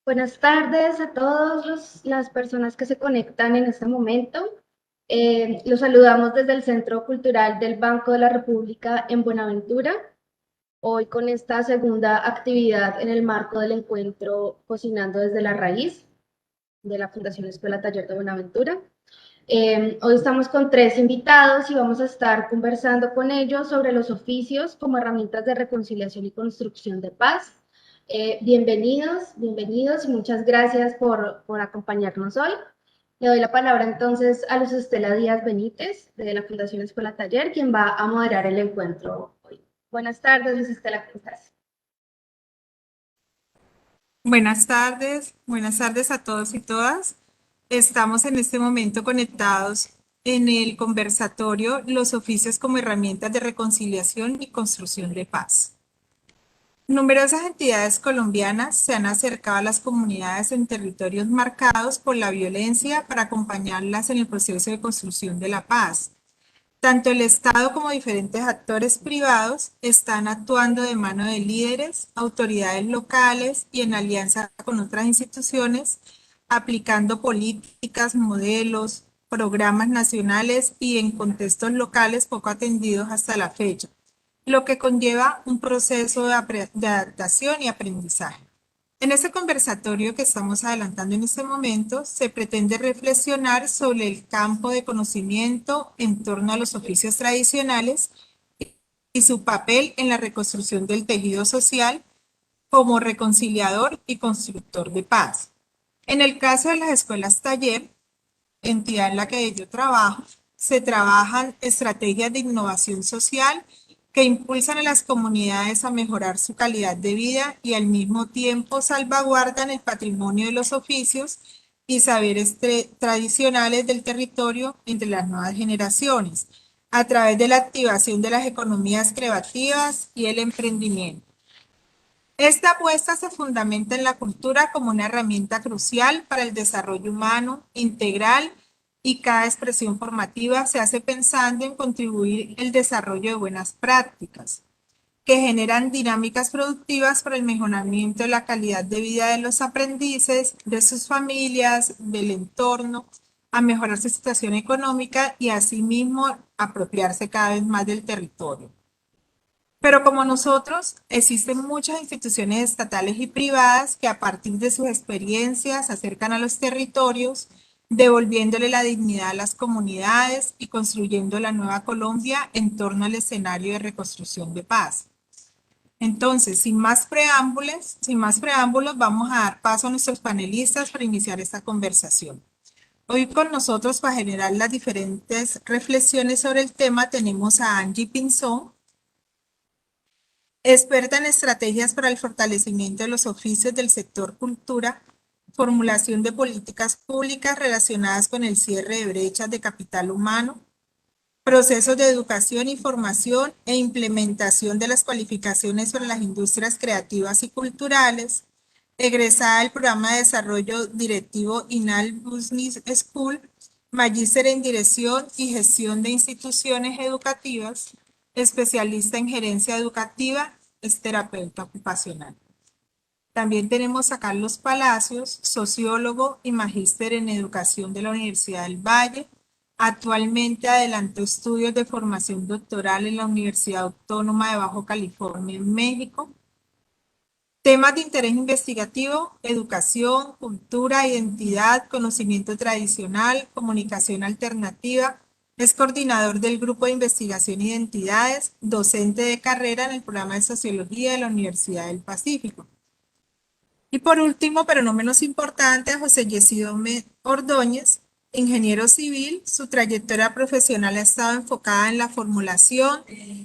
Buenas tardes a todas las personas que se conectan en este momento. Los saludamos desde el Centro Cultural del Banco de la República en Buenaventura, hoy con esta segunda actividad en el marco del encuentro Cocinando desde la Raíz de la Fundación Escuela Taller de Buenaventura. Hoy estamos con tres invitados y vamos a estar conversando con ellos sobre los oficios como herramientas de reconciliación y construcción de paz. Bienvenidos y muchas gracias por acompañarnos hoy. Le doy la palabra entonces a Luz Estela Díaz Benítez de la Fundación Escuela Taller, quien va a moderar el encuentro hoy. Buenas tardes, Luz Estela, ¿cómo estás? Buenas tardes a todos y todas. Estamos en este momento conectados en el conversatorio Los oficios como herramientas de reconciliación y construcción de paz. Numerosas entidades colombianas se han acercado a las comunidades en territorios marcados por la violencia para acompañarlas en el proceso de construcción de la paz. Tanto el Estado como diferentes actores privados están actuando de mano de líderes, autoridades locales y en alianza con otras instituciones, aplicando políticas, modelos, programas nacionales y en contextos locales poco atendidos hasta la fecha, lo que conlleva un proceso de adaptación y aprendizaje. En este conversatorio que estamos adelantando en este momento, se pretende reflexionar sobre el campo de conocimiento en torno a los oficios tradicionales y su papel en la reconstrucción del tejido social como reconciliador y constructor de paz. En el caso de las escuelas taller, entidad en la que yo trabajo, se trabajan estrategias de innovación social que impulsan a las comunidades a mejorar su calidad de vida y al mismo tiempo salvaguardan el patrimonio de los oficios y saberes tradicionales del territorio entre las nuevas generaciones, a través de la activación de las economías creativas y el emprendimiento. Esta apuesta se fundamenta en la cultura como una herramienta crucial para el desarrollo humano integral y cada expresión formativa se hace pensando en contribuir el desarrollo de buenas prácticas que generan dinámicas productivas para el mejoramiento de la calidad de vida de los aprendices, de sus familias, del entorno, a mejorar su situación económica y asimismo apropiarse cada vez más del territorio. Pero como nosotros, existen muchas instituciones estatales y privadas que a partir de sus experiencias se acercan a los territorios, devolviéndole la dignidad a las comunidades y construyendo la nueva Colombia en torno al escenario de reconstrucción de paz. Entonces, sin más preámbulos, vamos a dar paso a nuestros panelistas para iniciar esta conversación. Hoy con nosotros para generar las diferentes reflexiones sobre el tema tenemos a Angie Pinzón, experta en estrategias para el fortalecimiento de los oficios del sector cultura, formulación de políticas públicas relacionadas con el cierre de brechas de capital humano, procesos de educación y formación e implementación de las cualificaciones para las industrias creativas y culturales, egresada del programa de desarrollo directivo INAL Business School, magíster en dirección y gestión de instituciones educativas, especialista en gerencia educativa, es terapeuta ocupacional. También tenemos a Carlos Palacios, sociólogo y magíster en educación de la Universidad del Valle. Actualmente adelantó estudios de formación doctoral en la Universidad Autónoma de Bajo California en México. Temas de interés investigativo: educación, cultura, identidad, conocimiento tradicional, comunicación alternativa. Es coordinador del Grupo de Investigación e Identidades, docente de carrera en el programa de Sociología de la Universidad del Pacífico. Y por último, pero no menos importante, José Yesido Ordóñez, ingeniero civil. Su trayectoria profesional ha estado enfocada en la formulación,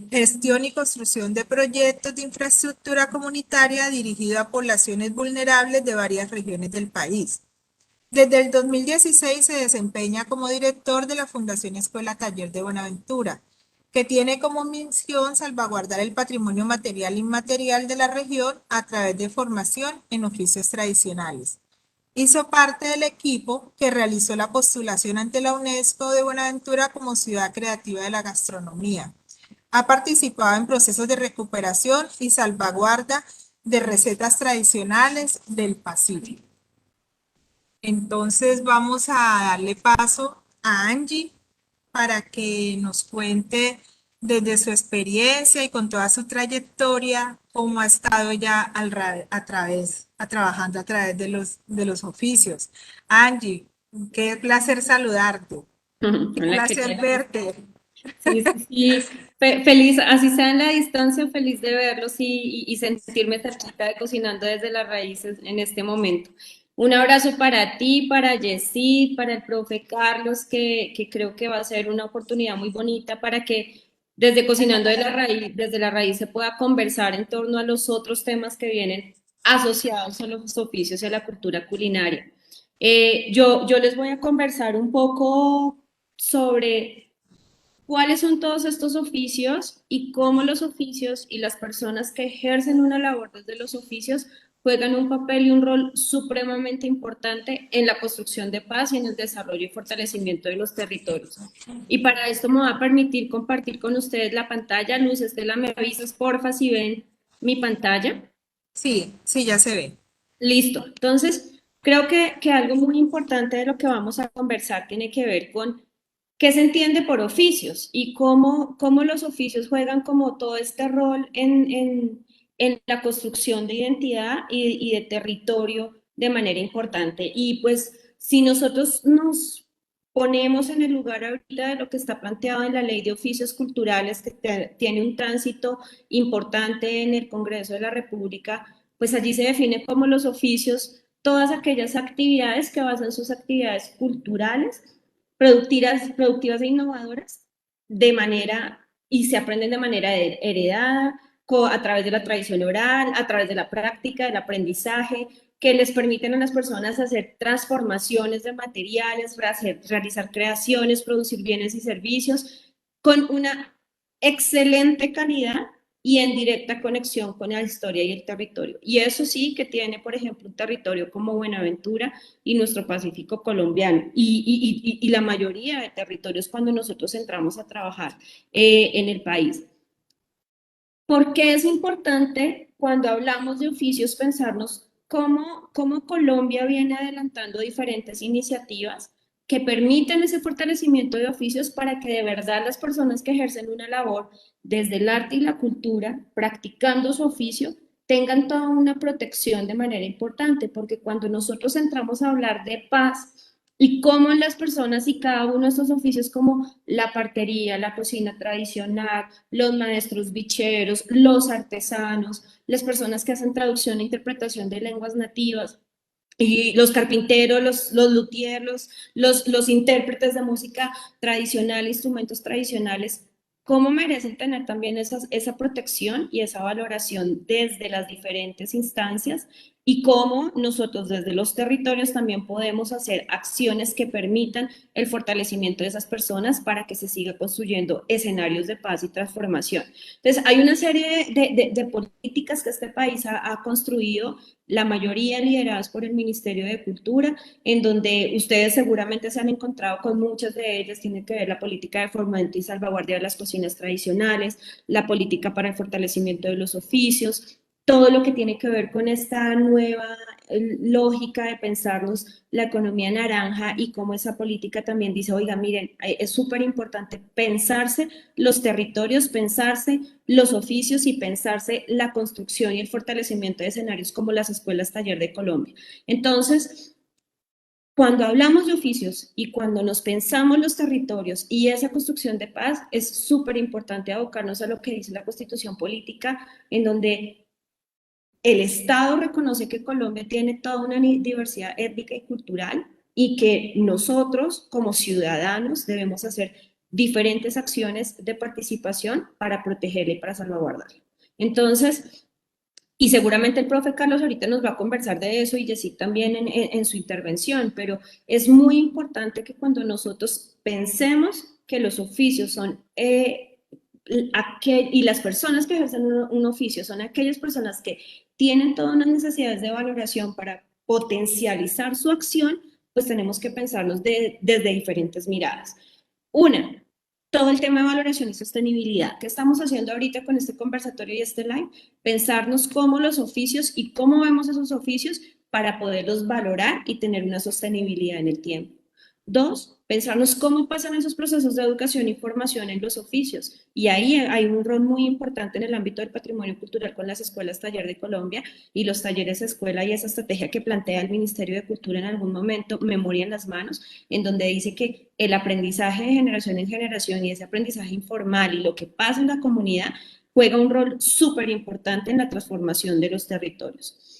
gestión y construcción de proyectos de infraestructura comunitaria dirigido a poblaciones vulnerables de varias regiones del país. Desde el 2016 se desempeña como director de la Fundación Escuela Taller de Buenaventura, que tiene como misión salvaguardar el patrimonio material e inmaterial de la región a través de formación en oficios tradicionales. Hizo parte del equipo que realizó la postulación ante la UNESCO de Buenaventura como ciudad creativa de la gastronomía. Ha participado en procesos de recuperación y salvaguarda de recetas tradicionales del Pacífico. Entonces vamos a darle paso a Angie para que nos cuente desde su experiencia y con toda su trayectoria cómo ha estado ya trabajando a través de los oficios. Angie, qué placer saludarte, qué Hola, placer querida. verte. Sí, sí, sí. Feliz, así sea en la distancia, feliz de verlos y sentirme cerquita de Cocinando desde las Raíces en este momento. Un abrazo para ti, para Yesid, para el profe Carlos, que creo que va a ser una oportunidad muy bonita para que desde Cocinando desde la raíz se pueda conversar en torno a los otros temas que vienen asociados a los oficios y a la cultura culinaria. Yo les voy a conversar un poco sobre cuáles son todos estos oficios y cómo los oficios y las personas que ejercen una labor desde los oficios juegan un papel y un rol supremamente importante en la construcción de paz y en el desarrollo y fortalecimiento de los territorios. Y para esto me va a permitir compartir con ustedes la pantalla. Luz Estela, me avisas porfa si ven mi pantalla. Sí, sí, ya se ve. Listo. Entonces, creo que algo muy importante de lo que vamos a conversar tiene que ver con qué se entiende por oficios y cómo los oficios juegan como todo este rol en la construcción de identidad y de territorio de manera importante. Y pues, si nosotros nos ponemos en el lugar ahorita de lo que está planteado en la Ley de Oficios Culturales, que tiene un tránsito importante en el Congreso de la República, pues allí se define como los oficios todas aquellas actividades que basan sus actividades culturales, productivas e innovadoras, de manera, y se aprenden de manera heredada, a través de la tradición oral, a través de la práctica, del aprendizaje, que les permiten a las personas hacer transformaciones de materiales, realizar creaciones, producir bienes y servicios con una excelente calidad y en directa conexión con la historia y el territorio. Y eso sí que tiene, por ejemplo, un territorio como Buenaventura y nuestro Pacífico colombiano y la mayoría de territorios cuando nosotros entramos a trabajar en el país. ¿Por qué es importante cuando hablamos de oficios pensarnos cómo Colombia viene adelantando diferentes iniciativas que permiten ese fortalecimiento de oficios para que de verdad las personas que ejercen una labor desde el arte y la cultura, practicando su oficio, tengan toda una protección de manera importante? Porque cuando nosotros entramos a hablar de paz, y cómo las personas y cada uno de estos oficios como la partería, la cocina tradicional, los maestros bicheros, los artesanos, las personas que hacen traducción e interpretación de lenguas nativas, y los carpinteros, los luthiers, los intérpretes de música tradicional, instrumentos tradicionales, cómo merecen tener también esa protección y esa valoración desde las diferentes instancias y cómo nosotros desde los territorios también podemos hacer acciones que permitan el fortalecimiento de esas personas para que se siga construyendo escenarios de paz y transformación. Entonces, hay una serie de políticas que este país ha construido, la mayoría lideradas por el Ministerio de Cultura, en donde ustedes seguramente se han encontrado con muchas de ellas. Tiene que ver la política de fomento y salvaguardia de las cocinas tradicionales, la política para el fortalecimiento de los oficios, todo lo que tiene que ver con esta nueva lógica de pensarnos la economía naranja y cómo esa política también dice, oiga, miren, es súper importante pensarse los territorios, pensarse los oficios y pensarse la construcción y el fortalecimiento de escenarios como las escuelas taller de Colombia. Entonces, cuando hablamos de oficios y cuando nos pensamos los territorios y esa construcción de paz, es súper importante abocarnos a lo que dice la Constitución Política, en donde el Estado reconoce que Colombia tiene toda una diversidad étnica y cultural y que nosotros como ciudadanos debemos hacer diferentes acciones de participación para protegerla y para salvaguardarla. Entonces, y seguramente el profe Carlos ahorita nos va a conversar de eso y Jessy también en su intervención, pero es muy importante que cuando nosotros pensemos que los oficios son y las personas que ejercen un oficio son aquellas personas que tienen todas unas necesidades de valoración para potencializar su acción, pues tenemos que pensarlos desde diferentes miradas. Una, todo el tema de valoración y sostenibilidad. ¿Qué estamos haciendo ahorita con este conversatorio y este live? Pensarnos cómo los oficios y cómo vemos esos oficios para poderlos valorar y tener una sostenibilidad en el tiempo. Dos, pensarnos cómo pasan esos procesos de educación y formación en los oficios. Y ahí hay un rol muy importante en el ámbito del patrimonio cultural con las escuelas Taller de Colombia y los talleres escuela y esa estrategia que plantea el Ministerio de Cultura en algún momento, Memoria en las Manos, en donde dice que el aprendizaje de generación en generación y ese aprendizaje informal y lo que pasa en la comunidad juega un rol súper importante en la transformación de los territorios.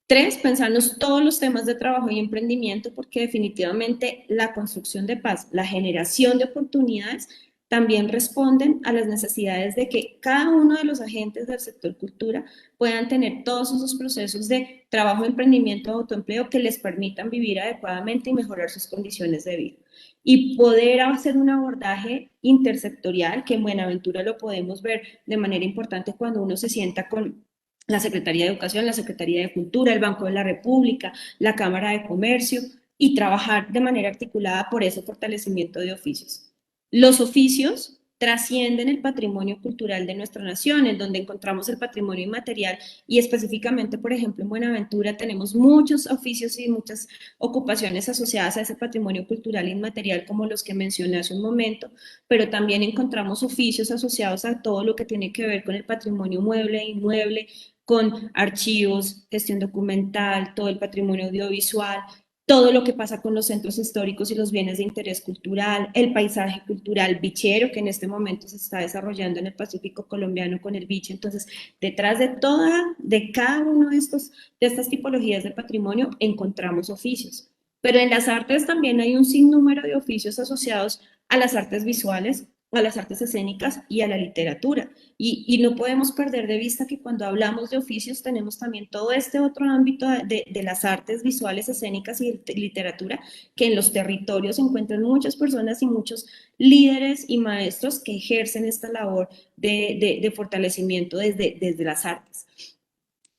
Tres, pensarnos todos los temas de trabajo y emprendimiento, porque definitivamente la construcción de paz, la generación de oportunidades, también responden a las necesidades de que cada uno de los agentes del sector cultura puedan tener todos esos procesos de trabajo, emprendimiento, autoempleo que les permitan vivir adecuadamente y mejorar sus condiciones de vida. Y poder hacer un abordaje intersectorial, que en Buenaventura lo podemos ver de manera importante cuando uno se sienta con la Secretaría de Educación, la Secretaría de Cultura, el Banco de la República, la Cámara de Comercio, y trabajar de manera articulada por ese fortalecimiento de oficios. Los oficios trascienden el patrimonio cultural de nuestra nación, en donde encontramos el patrimonio inmaterial y específicamente, por ejemplo, en Buenaventura tenemos muchos oficios y muchas ocupaciones asociadas a ese patrimonio cultural inmaterial, como los que mencioné hace un momento, pero también encontramos oficios asociados a todo lo que tiene que ver con el patrimonio mueble e inmueble, con archivos, gestión documental, todo el patrimonio audiovisual, todo lo que pasa con los centros históricos y los bienes de interés cultural, el paisaje cultural bichero que en este momento se está desarrollando en el Pacífico colombiano con el biche. Entonces, detrás de cada uno de estas tipologías de patrimonio encontramos oficios. Pero en las artes también hay un sinnúmero de oficios asociados a las artes visuales, a las artes escénicas y a la literatura. Y no podemos perder de vista que cuando hablamos de oficios tenemos también todo este otro ámbito de las artes visuales, escénicas y literatura, que en los territorios se encuentran muchas personas y muchos líderes y maestros que ejercen esta labor de fortalecimiento desde las artes.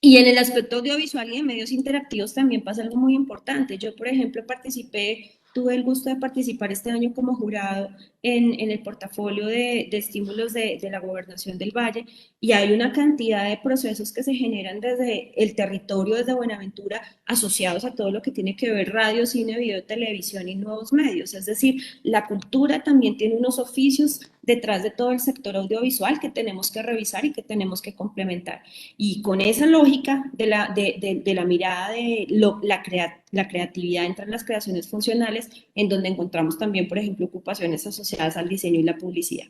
Y en el aspecto audiovisual y de medios interactivos también pasa algo muy importante. Yo, por ejemplo, tuve el gusto de participar este año como jurado en el portafolio de estímulos de la Gobernación del Valle y hay una cantidad de procesos que se generan desde el territorio, desde Buenaventura, asociados a todo lo que tiene que ver radio, cine, video, televisión y nuevos medios. Es decir, la cultura también tiene unos oficios detrás de todo el sector audiovisual que tenemos que revisar y que tenemos que complementar. Y con esa lógica de la mirada de la creatividad entre las creaciones funcionales, en donde encontramos también, por ejemplo, ocupaciones asociadas al diseño y la publicidad.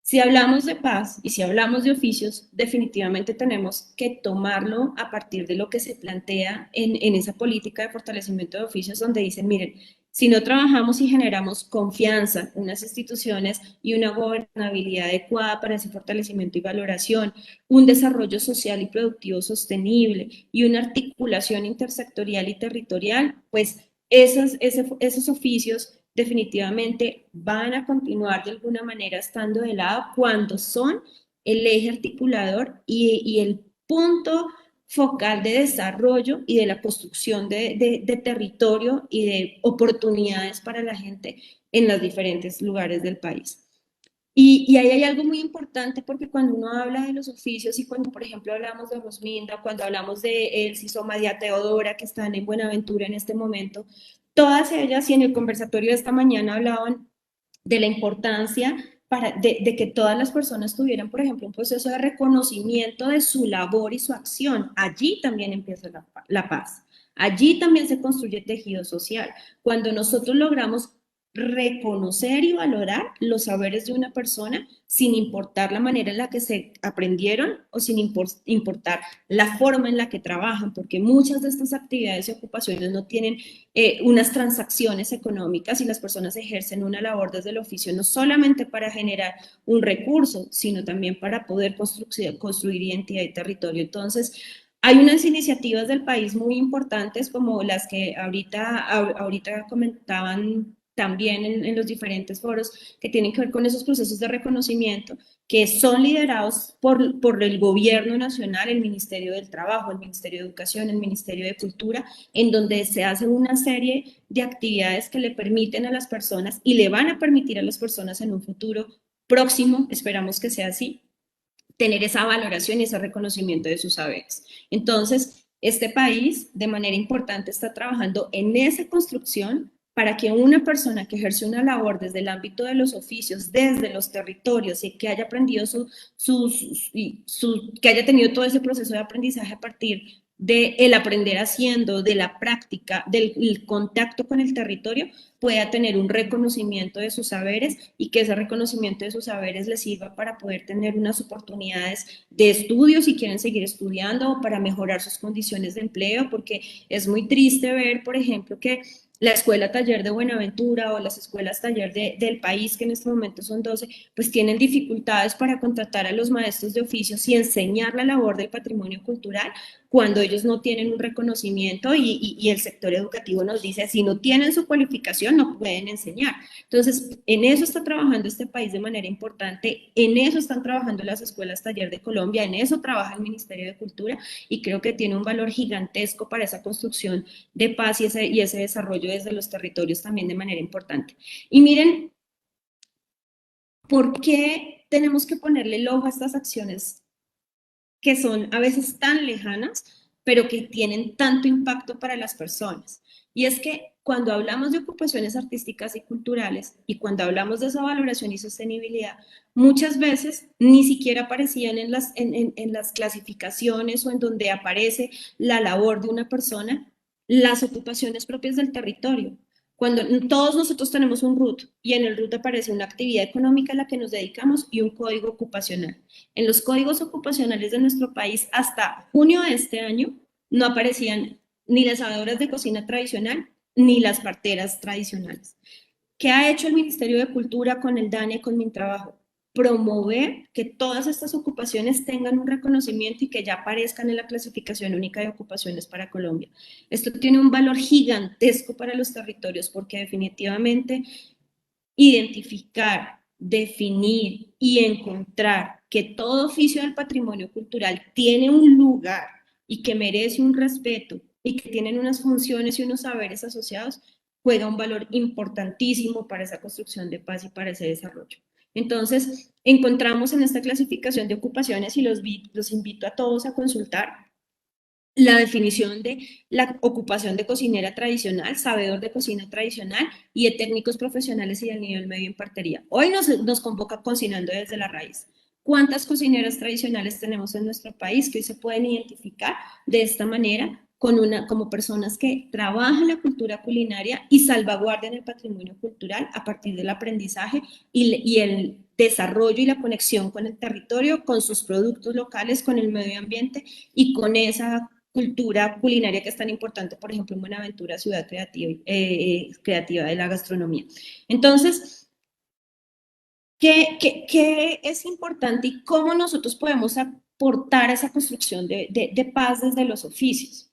Si hablamos de paz y si hablamos de oficios, definitivamente tenemos que tomarlo a partir de lo que se plantea en esa política de fortalecimiento de oficios, donde dicen, miren, si no trabajamos y generamos confianza en las instituciones y una gobernabilidad adecuada para ese fortalecimiento y valoración, un desarrollo social y productivo sostenible y una articulación intersectorial y territorial, pues esos oficios definitivamente van a continuar de alguna manera estando de lado cuando son el eje articulador y el punto focal de desarrollo y de la construcción de territorio y de oportunidades para la gente en los diferentes lugares del país. Y ahí hay algo muy importante porque cuando uno habla de los oficios y cuando, por ejemplo, hablamos de Rosminda, cuando hablamos de Elsie, María Teodora, que están en Buenaventura en este momento, todas ellas y en el conversatorio de esta mañana hablaban de la importancia de que todas las personas tuvieran, por ejemplo, un proceso de reconocimiento de su labor y su acción. Allí también empieza la paz. Allí también se construye tejido social. Cuando nosotros logramos reconocer y valorar los saberes de una persona sin importar la manera en la que se aprendieron o sin importar la forma en la que trabajan, porque muchas de estas actividades y ocupaciones no tienen unas transacciones económicas y las personas ejercen una labor desde el oficio no solamente para generar un recurso, sino también para poder construir identidad y territorio. Entonces, hay unas iniciativas del país muy importantes como las que ahorita comentaban también en los diferentes foros que tienen que ver con esos procesos de reconocimiento que son liderados por el gobierno nacional, el Ministerio del Trabajo, el Ministerio de Educación, el Ministerio de Cultura, en donde se hace una serie de actividades que le permiten a las personas y le van a permitir a las personas en un futuro próximo, esperamos que sea así, tener esa valoración y ese reconocimiento de sus saberes. Entonces, Este país, de manera importante, está trabajando en esa construcción para que una persona que ejerce una labor desde el ámbito de los oficios, desde los territorios y que haya aprendido que haya tenido todo ese proceso de aprendizaje a partir de el aprender haciendo, de la práctica, del contacto con el territorio, pueda tener un reconocimiento de sus saberes y que ese reconocimiento de sus saberes les sirva para poder tener unas oportunidades de estudio si quieren seguir estudiando o para mejorar sus condiciones de empleo, porque es muy triste ver, por ejemplo, que la escuela taller de Buenaventura o las escuelas taller del país, que en este momento son 12, pues tienen dificultades para contratar a los maestros de oficios y enseñar la labor del patrimonio cultural cuando ellos no tienen un reconocimiento y el sector educativo nos dice, si no tienen su cualificación no pueden enseñar. Entonces, en eso está trabajando este país de manera importante, en eso están trabajando las escuelas taller de Colombia, en eso trabaja el Ministerio de Cultura y creo que tiene un valor gigantesco para esa construcción de paz y ese desarrollo desde los territorios también de manera importante. Y miren, ¿por qué tenemos que ponerle el ojo a estas acciones que son a veces tan lejanas, pero que tienen tanto impacto para las personas? Y es que cuando hablamos de ocupaciones artísticas y culturales y cuando hablamos de esa valoración y sostenibilidad, muchas veces ni siquiera aparecían en las clasificaciones o en donde aparece la labor de una persona, las ocupaciones propias del territorio. Cuando todos nosotros tenemos un RUT y en el RUT aparece una actividad económica a la que nos dedicamos y un código ocupacional. En los códigos ocupacionales de nuestro país hasta junio de este año no aparecían ni las asadoras de cocina tradicional ni las parteras tradicionales. ¿Qué ha hecho el Ministerio de Cultura con el DANE, con Mintrabajo? Promover que todas estas ocupaciones tengan un reconocimiento y que ya aparezcan en la clasificación única de ocupaciones para Colombia. Esto tiene un valor gigantesco para los territorios porque definitivamente identificar, definir y encontrar que todo oficio del patrimonio cultural tiene un lugar y que merece un respeto y que tienen unas funciones y unos saberes asociados, juega un valor importantísimo para esa construcción de paz y para ese desarrollo. Entonces, encontramos en esta clasificación de ocupaciones, y los invito a todos a consultar, la definición de la ocupación de cocinera tradicional, sabedor de cocina tradicional y de técnicos profesionales y del nivel medio en partería. Hoy nos convoca Cocinando desde la Raíz. ¿Cuántas cocineras tradicionales tenemos en nuestro país que hoy se pueden identificar de esta manera como personas que trabajan la cultura culinaria y salvaguardan el patrimonio cultural a partir del aprendizaje y el desarrollo y la conexión con el territorio, con sus productos locales, con el medio ambiente y con esa cultura culinaria que es tan importante, por ejemplo, en Buenaventura, ciudad creativa de la gastronomía? Entonces, ¿qué es importante y cómo nosotros podemos aportar esa construcción de paz desde los oficios?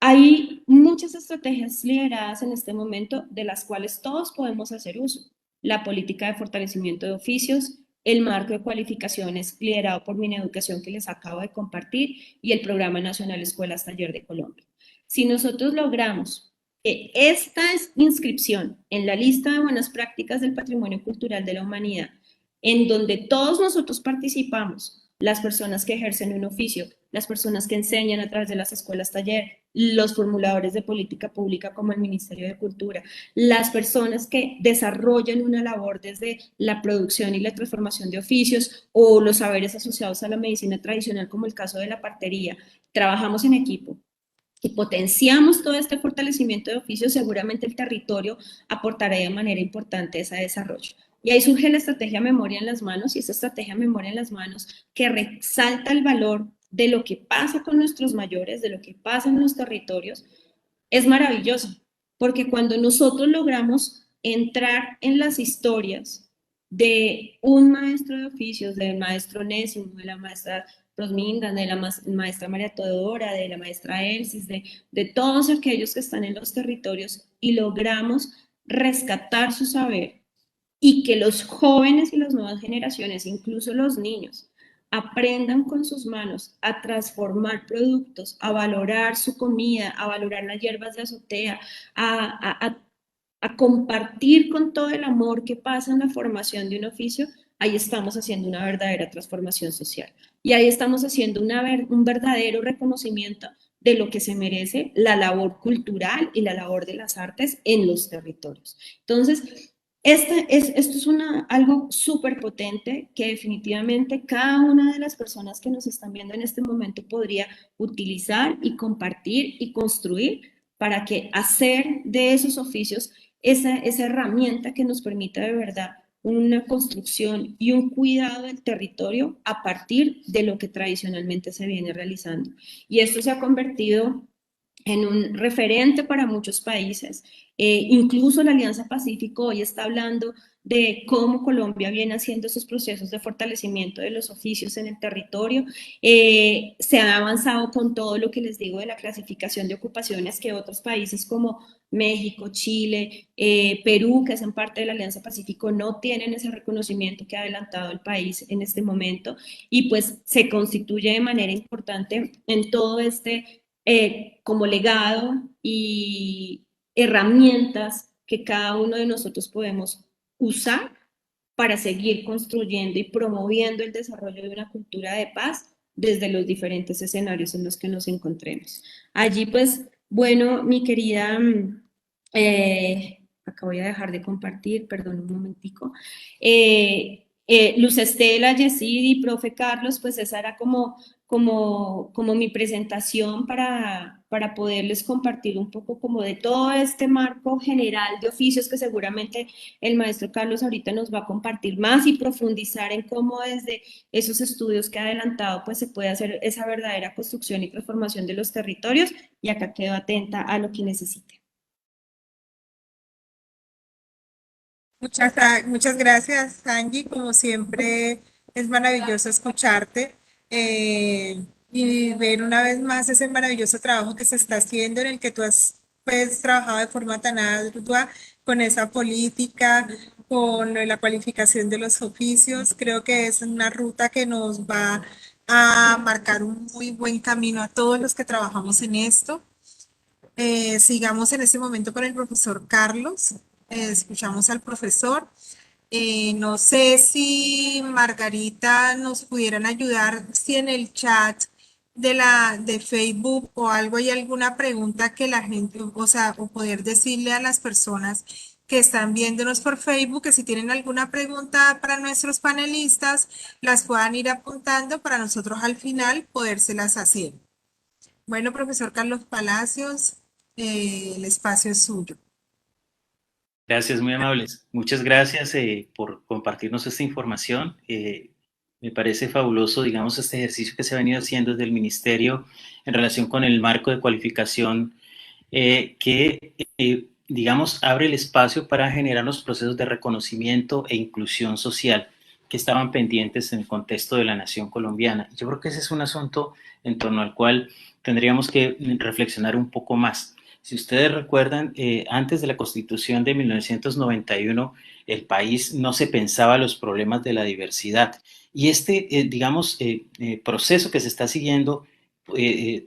Hay muchas estrategias lideradas en este momento de las cuales todos podemos hacer uso. La política de fortalecimiento de oficios, el marco de cualificaciones liderado por Mineducación que les acabo de compartir y el Programa Nacional Escuelas Taller de Colombia. Si nosotros logramos que esta inscripción en la lista de buenas prácticas del patrimonio cultural de la humanidad, en donde todos nosotros participamos, las personas que ejercen un oficio, las personas que enseñan a través de las escuelas taller, los formuladores de política pública como el Ministerio de Cultura, las personas que desarrollan una labor desde la producción y la transformación de oficios o los saberes asociados a la medicina tradicional como el caso de la partería, trabajamos en equipo y potenciamos todo este fortalecimiento de oficios, seguramente el territorio aportará de manera importante ese desarrollo. Y ahí surge la estrategia Memoria en las Manos, y esa estrategia Memoria en las Manos que resalta el valor de lo que pasa con nuestros mayores, de lo que pasa en los territorios, es maravilloso, porque cuando nosotros logramos entrar en las historias de un maestro de oficios, del maestro Nésimo, de la maestra Rosminda, de la maestra María Teodora, de la maestra Elsis, de todos aquellos que están en los territorios y logramos rescatar su saber y que los jóvenes y las nuevas generaciones, incluso los niños, aprendan con sus manos a transformar productos, a valorar su comida, a valorar las hierbas de azotea, a compartir con todo el amor que pasa en la formación de un oficio, ahí estamos haciendo una verdadera transformación social. Y ahí estamos haciendo un verdadero reconocimiento de lo que se merece la labor cultural y la labor de las artes en los territorios. Entonces, esto es algo súper potente que definitivamente cada una de las personas que nos están viendo en este momento podría utilizar y compartir y construir para que hacer de esos oficios esa herramienta que nos permita de verdad una construcción y un cuidado del territorio a partir de lo que tradicionalmente se viene realizando. Y esto se ha convertido en un referente para muchos países. Incluso la Alianza Pacífico hoy está hablando de cómo Colombia viene haciendo esos procesos de fortalecimiento de los oficios en el territorio. Se ha avanzado con todo lo que les digo de la clasificación de ocupaciones que otros países como México, Chile, Perú, que hacen parte de la Alianza Pacífico, no tienen ese reconocimiento que ha adelantado el país en este momento y pues se constituye de manera importante en todo como legado y herramientas que cada uno de nosotros podemos usar para seguir construyendo y promoviendo el desarrollo de una cultura de paz desde los diferentes escenarios en los que nos encontremos. Allí, pues, bueno, mi querida, acá voy a dejar de compartir, perdón un momentico. Luz Estela, Yesid y profe Carlos, pues esa era como mi presentación para poderles compartir un poco como de todo este marco general de oficios que seguramente el maestro Carlos ahorita nos va a compartir más y profundizar en cómo desde esos estudios que ha adelantado pues se puede hacer esa verdadera construcción y transformación de los territorios y acá quedo atenta a lo que necesite. Muchas gracias, Angie. Como siempre, es maravilloso escucharte y ver una vez más ese maravilloso trabajo que se está haciendo en el que tú has pues, trabajado de forma tan ardua con esa política, con la cualificación de los oficios. Creo que es una ruta que nos va a marcar un muy buen camino a todos los que trabajamos en esto. Sigamos en este momento con el profesor Carlos. Escuchamos al profesor. No sé si Margarita nos pudieran ayudar, si en el chat de Facebook o algo hay alguna pregunta que la gente, o sea, o poder decirle a las personas que están viéndonos por Facebook que si tienen alguna pregunta para nuestros panelistas, las puedan ir apuntando para nosotros al final podérselas hacer. Bueno, profesor Carlos Palacios, el espacio es suyo. Gracias, muy amables. Muchas gracias por compartirnos esta información. Me parece fabuloso, digamos, este ejercicio que se ha venido haciendo desde el Ministerio en relación con el marco de cualificación digamos, abre el espacio para generar los procesos de reconocimiento e inclusión social que estaban pendientes en el contexto de la nación colombiana. Yo creo que ese es un asunto en torno al cual tendríamos que reflexionar un poco más. Si ustedes recuerdan, antes de la Constitución de 1991, el país no se pensaba los problemas de la diversidad. Y digamos, proceso que se está siguiendo,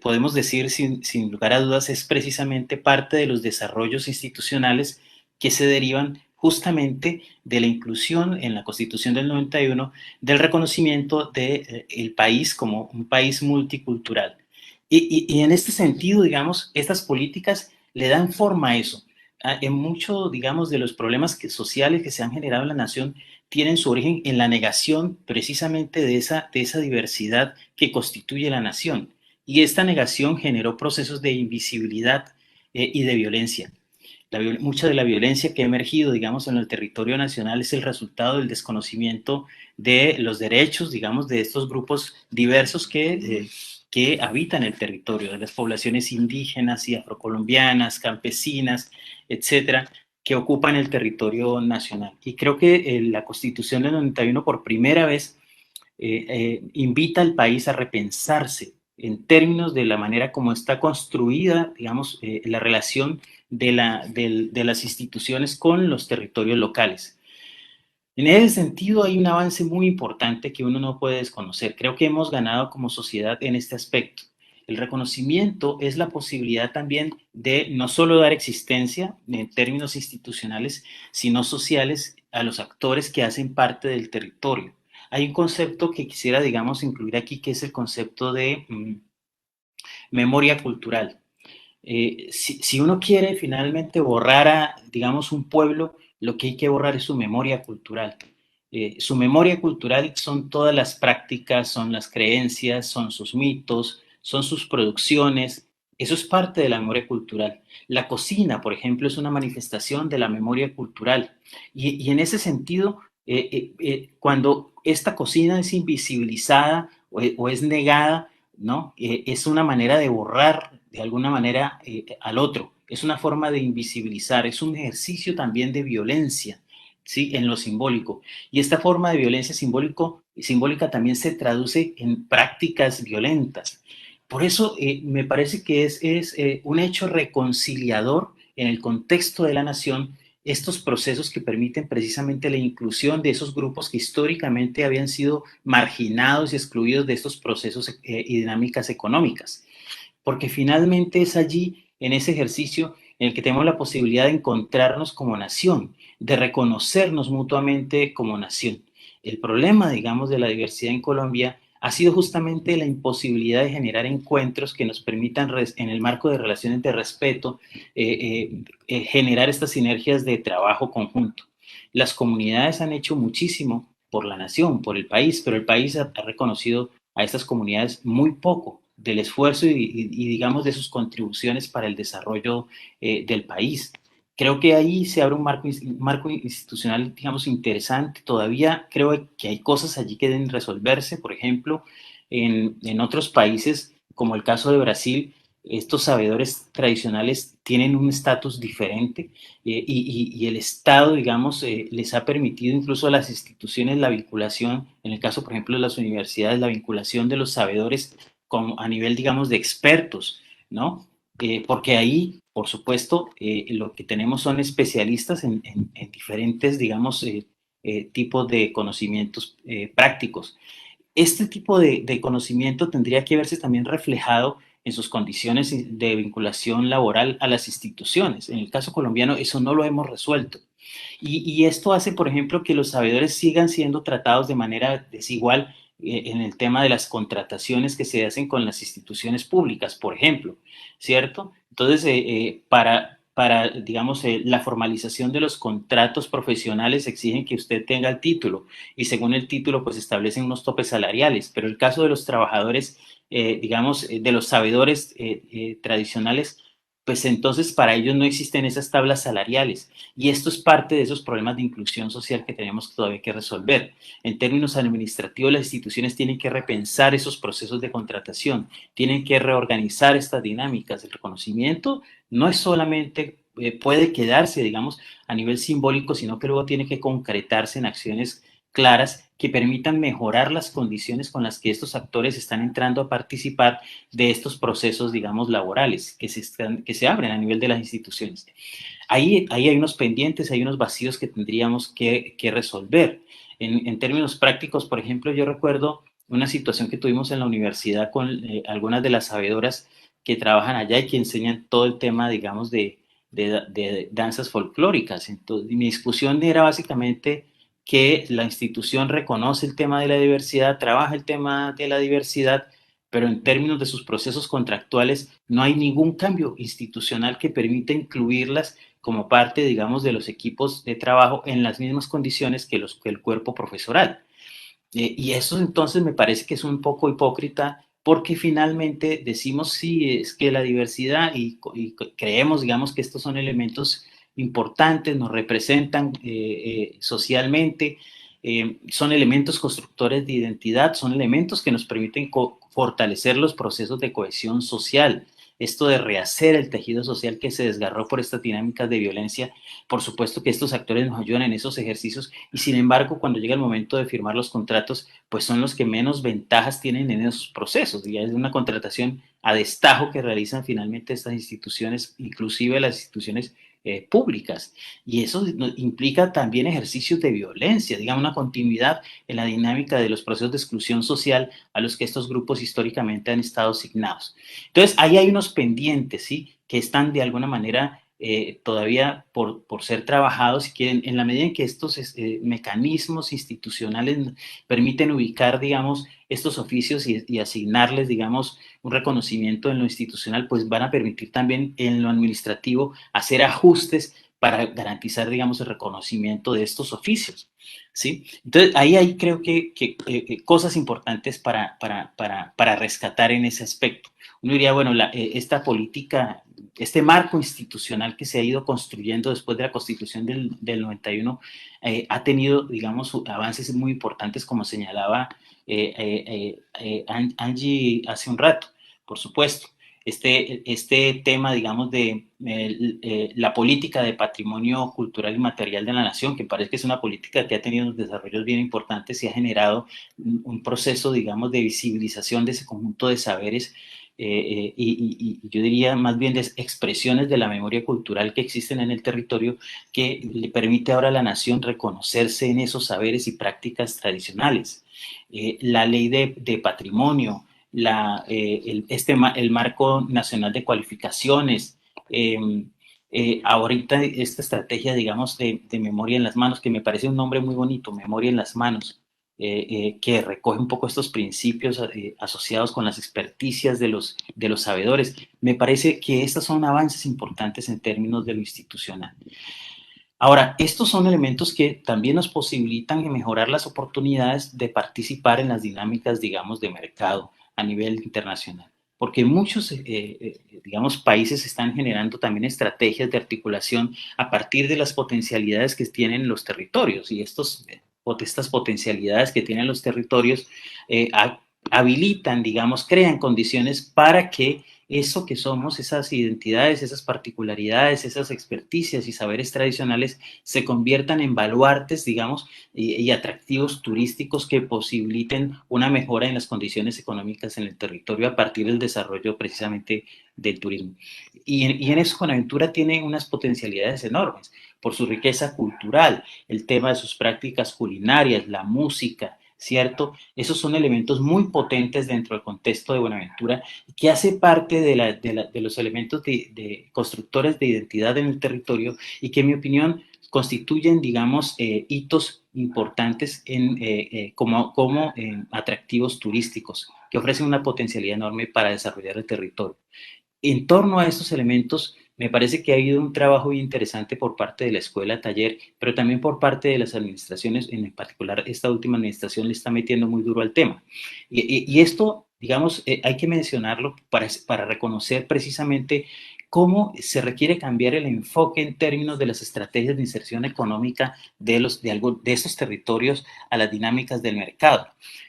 podemos decir sin lugar a dudas, es precisamente parte de los desarrollos institucionales que se derivan justamente de la inclusión en la Constitución del 91 del reconocimiento del país como un país multicultural. Y en este sentido, digamos, estas políticas le dan forma a eso. En muchos, digamos, de los problemas sociales que se han generado en la nación tienen su origen en la negación precisamente de esa diversidad que constituye la nación. Y esta negación generó procesos de invisibilidad y de violencia. Mucha de la violencia que ha emergido, digamos, en el territorio nacional es el resultado del desconocimiento de los derechos, digamos, de estos grupos diversos que habitan el territorio, de las poblaciones indígenas y afrocolombianas, campesinas, etcétera, que ocupan el territorio nacional. Y creo que la Constitución del 91 por primera vez invita al país a repensarse en términos de la manera como está construida, digamos, la relación de las instituciones con los territorios locales. En ese sentido hay un avance muy importante que uno no puede desconocer. Creo que hemos ganado como sociedad en este aspecto. El reconocimiento es la posibilidad también de no solo dar existencia en términos institucionales, sino sociales a los actores que hacen parte del territorio. Hay un concepto que quisiera, digamos, incluir aquí, que es el concepto de memoria cultural. Si uno quiere finalmente borrar digamos, un pueblo, lo que hay que borrar es su memoria cultural. Su memoria cultural son todas las prácticas, son las creencias, son sus mitos, son sus producciones. Eso es parte de la memoria cultural. La cocina, por ejemplo, es una manifestación de la memoria cultural. Y en ese sentido, cuando esta cocina es invisibilizada o es negada, ¿no? Es una manera de borrar de alguna manera al otro. Es una forma de invisibilizar, es un ejercicio también de violencia, ¿sí? En lo simbólico. Y esta forma de violencia simbólica también se traduce en prácticas violentas. Por eso me parece que es un hecho reconciliador en el contexto de la nación estos procesos que permiten precisamente la inclusión de esos grupos que históricamente habían sido marginados y excluidos de estos procesos y dinámicas económicas. Porque finalmente es allí, en ese ejercicio, en el que tenemos la posibilidad de encontrarnos como nación, de reconocernos mutuamente como nación. El problema, digamos, de la diversidad en Colombia ha sido justamente la imposibilidad de generar encuentros que nos permitan, en el marco de relaciones de respeto, generar estas sinergias de trabajo conjunto. Las comunidades han hecho muchísimo por la nación, por el país, pero el país ha reconocido a estas comunidades muy poco del esfuerzo y digamos, de sus contribuciones para el desarrollo del país. Creo que ahí se abre un marco institucional, digamos, interesante. Todavía creo que hay cosas allí que deben resolverse. Por ejemplo, en otros países, como el caso de Brasil, estos sabedores tradicionales tienen un estatus diferente y el Estado, digamos, les ha permitido incluso a las instituciones la vinculación, en el caso, por ejemplo, de las universidades, la vinculación de los sabedores a nivel, digamos, de expertos, ¿no? Porque ahí, por supuesto, lo que tenemos son especialistas en diferentes, digamos, tipos de conocimientos prácticos. Este tipo de conocimiento tendría que verse también reflejado en sus condiciones de vinculación laboral a las instituciones. En el caso colombiano eso no lo hemos resuelto. Y esto hace, por ejemplo, que los sabedores sigan siendo tratados de manera desigual en el tema de las contrataciones que se hacen con las instituciones públicas, por ejemplo, ¿cierto? Entonces, digamos, la formalización de los contratos profesionales exigen que usted tenga el título y según el título, pues establecen unos topes salariales, pero el caso de los trabajadores, digamos, de los sabedores tradicionales, pues entonces para ellos no existen esas tablas salariales y esto es parte de esos problemas de inclusión social que tenemos todavía que resolver. En términos administrativos, las instituciones tienen que repensar esos procesos de contratación, tienen que reorganizar estas dinámicas. El reconocimiento no es solamente, puede quedarse, digamos, a nivel simbólico, sino que luego tiene que concretarse en acciones claras que permitan mejorar las condiciones con las que estos actores están entrando a participar de estos procesos, digamos, laborales que se abren a nivel de las instituciones. Ahí hay unos pendientes, hay unos vacíos que tendríamos que resolver. En términos prácticos, por ejemplo, yo recuerdo una situación que tuvimos en la universidad con algunas de las sabedoras que trabajan allá y que enseñan todo el tema, digamos, de danzas folclóricas. Entonces, mi discusión era básicamente que la institución reconoce el tema de la diversidad, trabaja el tema de la diversidad, pero en términos de sus procesos contractuales no hay ningún cambio institucional que permita incluirlas como parte, digamos, de los equipos de trabajo en las mismas condiciones que el cuerpo profesoral. Y eso entonces me parece que es un poco hipócrita porque finalmente decimos sí, es que la diversidad y creemos, digamos, que estos son elementos importantes, nos representan socialmente, son elementos constructores de identidad, son elementos que nos permiten fortalecer los procesos de cohesión social. Esto de rehacer el tejido social que se desgarró por estas dinámicas de violencia, por supuesto que estos actores nos ayudan en esos ejercicios y sin embargo cuando llega el momento de firmar los contratos, pues son los que menos ventajas tienen en esos procesos. Ya es una contratación a destajo que realizan finalmente estas instituciones, inclusive las instituciones públicas. Y eso implica también ejercicios de violencia, digamos, una continuidad en la dinámica de los procesos de exclusión social a los que estos grupos históricamente han estado asignados. Entonces, ahí hay unos pendientes, ¿sí?, que están de alguna manera todavía por ser trabajados, y que en la medida en que estos mecanismos institucionales permiten ubicar, digamos, estos oficios y asignarles, digamos, un reconocimiento en lo institucional, pues van a permitir también en lo administrativo hacer ajustes para garantizar, digamos, el reconocimiento de estos oficios, ¿sí? Entonces, ahí creo que cosas importantes para rescatar en ese aspecto. Uno diría, bueno, esta política, este marco institucional que se ha ido construyendo después de la Constitución del 91, ha tenido, digamos, avances muy importantes, como señalaba Angie hace un rato, por supuesto. Este tema, digamos, de la política de patrimonio cultural y material de la nación, que parece que es una política que ha tenido unos desarrollos bien importantes y ha generado un proceso, digamos, de visibilización de ese conjunto de saberes, y yo diría más bien de expresiones de la memoria cultural que existen en el territorio, que le permite ahora a la nación reconocerse en esos saberes y prácticas tradicionales. La ley de patrimonio, el marco nacional de cualificaciones, ahorita esta estrategia, digamos, de memoria en las manos, que me parece un nombre muy bonito, memoria en las manos, que recoge un poco estos principios asociados con las experticias de los sabedores. Me parece que estos son avances importantes en términos de lo institucional. Ahora, estos son elementos que también nos posibilitan mejorar las oportunidades de participar en las dinámicas, digamos, de mercado a nivel internacional, porque muchos, digamos, países están generando también estrategias de articulación a partir de las potencialidades que tienen los territorios, y estas potencialidades que tienen los territorios habilitan, digamos, crean condiciones para que eso que somos, esas identidades, esas particularidades, esas experticias y saberes tradicionales se conviertan en baluartes, digamos, y atractivos turísticos que posibiliten una mejora en las condiciones económicas en el territorio a partir del desarrollo precisamente del turismo. Y en eso Buenaventura tiene unas potencialidades enormes por su riqueza cultural, el tema de sus prácticas culinarias, la música, ¿cierto? Esos son elementos muy potentes dentro del contexto de Buenaventura, que hace parte de los elementos de constructores de identidad en el territorio, y que en mi opinión constituyen, digamos, hitos importantes como atractivos turísticos, que ofrecen una potencialidad enorme para desarrollar el territorio. En torno a estos elementos, me parece que ha habido un trabajo bien interesante por parte de la escuela taller, pero también por parte de las administraciones, en particular esta última administración le está metiendo muy duro al tema. Y esto, digamos, hay que mencionarlo para reconocer precisamente cómo se requiere cambiar el enfoque en términos de las estrategias de inserción económica de estos territorios a las dinámicas del mercado,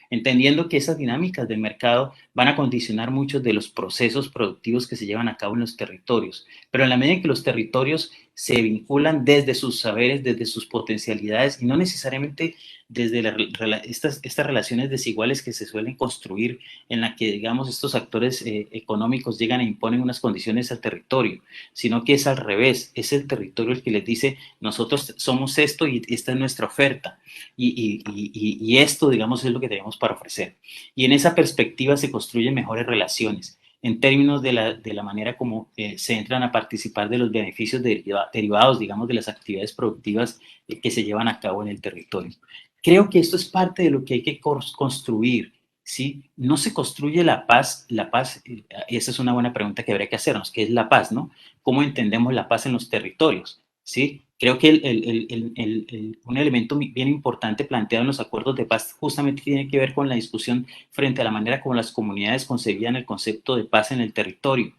entendiendo que esas dinámicas del mercado van a condicionar muchos de los procesos productivos que se llevan a cabo en los territorios, pero en la medida en que los territorios se vinculan desde sus saberes, desde sus potencialidades, y no necesariamente desde estas relaciones desiguales que se suelen construir, en la que, digamos, estos actores económicos llegan e imponen unas condiciones al territorio, sino que es al revés, es el territorio el que les dice, nosotros somos esto y esta es nuestra oferta, y esto, digamos, es lo que tenemos para ofrecer. Y en esa perspectiva se construyen mejores relaciones en términos de la manera como se entran a participar de los beneficios derivados, digamos, de las actividades productivas que se llevan a cabo en el territorio. Creo que esto es parte de lo que hay que construir, ¿sí? No se construye la paz, esa es una buena pregunta que habría que hacernos, ¿qué es la paz, no? ¿Cómo entendemos la paz en los territorios? ¿Sí? Creo que un elemento bien importante planteado en los acuerdos de paz justamente tiene que ver con la discusión frente a la manera como las comunidades concebían el concepto de paz en el territorio.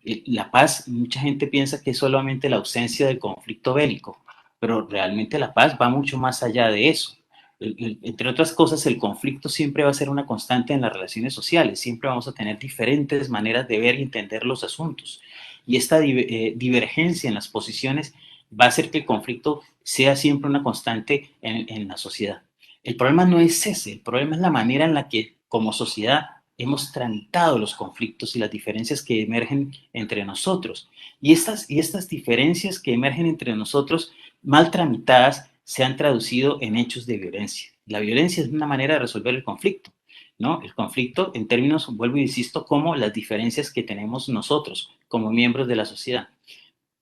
La paz, mucha gente piensa que es solamente la ausencia del conflicto bélico, pero realmente la paz va mucho más allá de eso. Entre otras cosas, el conflicto siempre va a ser una constante en las relaciones sociales, siempre vamos a tener diferentes maneras de ver y entender los asuntos. Y esta divergencia en las posiciones va a hacer que el conflicto sea siempre una constante en la sociedad. El problema no es ese, el problema es la manera en la que como sociedad hemos tramitado los conflictos y las diferencias que emergen entre nosotros. Y estas diferencias que emergen entre nosotros, mal tramitadas, se han traducido en hechos de violencia. La violencia es una manera de resolver el conflicto, ¿no? El conflicto, en términos, vuelvo e insisto, como las diferencias que tenemos nosotros como miembros de la sociedad.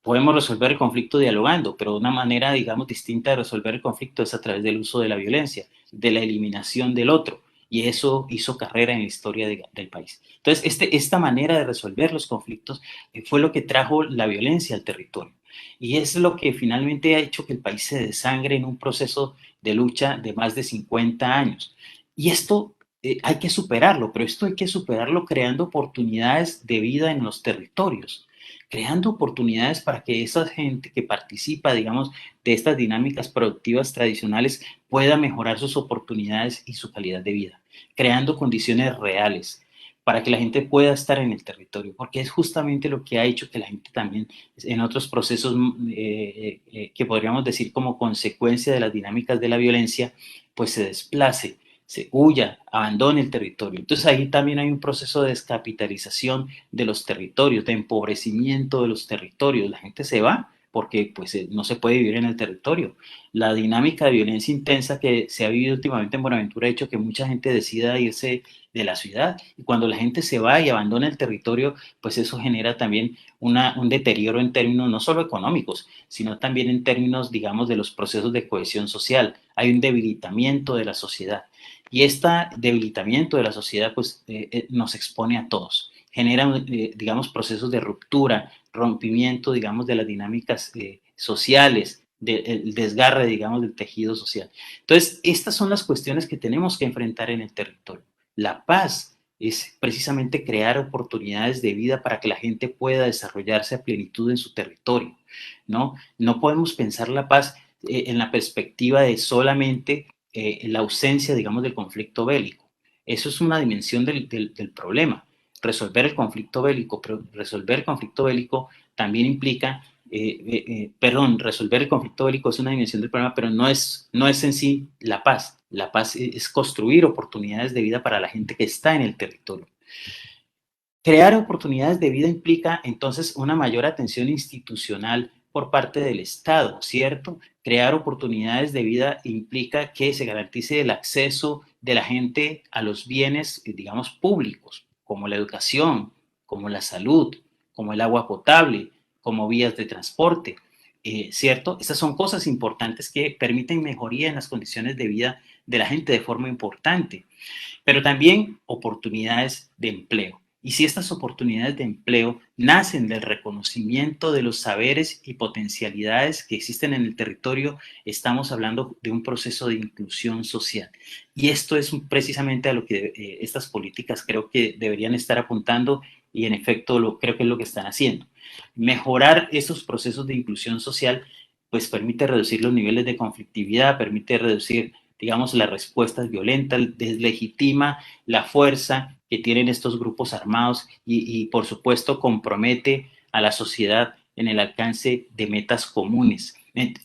podemos resolver el conflicto dialogando, pero una manera, digamos, distinta de resolver el conflicto es a través del uso de la violencia, de la eliminación del otro. Y eso hizo carrera en la historia del país. Entonces, esta manera de resolver los conflictos fue lo que trajo la violencia al territorio. Y es lo que finalmente ha hecho que el país se desangre en un proceso de lucha de más de 50 años. Y esto hay que superarlo, pero esto hay que superarlo creando oportunidades de vida en los territorios, creando oportunidades para que esa gente que participa, digamos, de estas dinámicas productivas tradicionales pueda mejorar sus oportunidades y su calidad de vida, creando condiciones reales para que la gente pueda estar en el territorio, porque es justamente lo que ha hecho que la gente también en otros procesos que podríamos decir como consecuencia de las dinámicas de la violencia, pues se desplace, se huya, abandone el territorio. Entonces ahí también hay un proceso de descapitalización de los territorios, de empobrecimiento de los territorios. La gente se va porque pues no se puede vivir en el territorio. La dinámica de violencia intensa que se ha vivido últimamente en Buenaventura ha hecho que mucha gente decida irse de la ciudad, y cuando la gente se va y abandona el territorio, pues eso genera también un deterioro en términos no solo económicos, sino también en términos, digamos, de los procesos de cohesión social. Hay un debilitamiento de la sociedad. Y este debilitamiento de la sociedad pues, nos expone a todos, genera, digamos, procesos de ruptura, rompimiento, digamos, de las dinámicas sociales, el desgarre, digamos, del tejido social. Entonces, estas son las cuestiones que tenemos que enfrentar en el territorio. La paz es precisamente crear oportunidades de vida para que la gente pueda desarrollarse a plenitud en su territorio, ¿no? No podemos pensar la paz en la perspectiva de solamente la ausencia, digamos, del conflicto bélico. Eso es una dimensión del problema. Resolver el conflicto bélico, pero resolver el conflicto bélico también implica, resolver el conflicto bélico es una dimensión del problema, pero no es en sí la paz. La paz es construir oportunidades de vida para la gente que está en el territorio. Crear oportunidades de vida implica entonces una mayor atención institucional por parte del Estado, ¿cierto? Crear oportunidades de vida implica que se garantice el acceso de la gente a los bienes, digamos, públicos, como la educación, como la salud, como el agua potable, como vías de transporte, ¿cierto? Estas son cosas importantes que permiten mejoría en las condiciones de vida de la gente de forma importante, pero también oportunidades de empleo. Y si estas oportunidades de empleo nacen del reconocimiento de los saberes y potencialidades que existen en el territorio, estamos hablando de un proceso de inclusión social. Y esto es precisamente a lo que estas políticas creo que deberían estar apuntando, y en efecto creo que es lo que están haciendo. Mejorar esos procesos de inclusión social pues permite reducir los niveles de conflictividad, permite reducir, digamos, las respuestas violentas, deslegitima la fuerza que tienen estos grupos armados y por supuesto compromete a la sociedad en el alcance de metas comunes.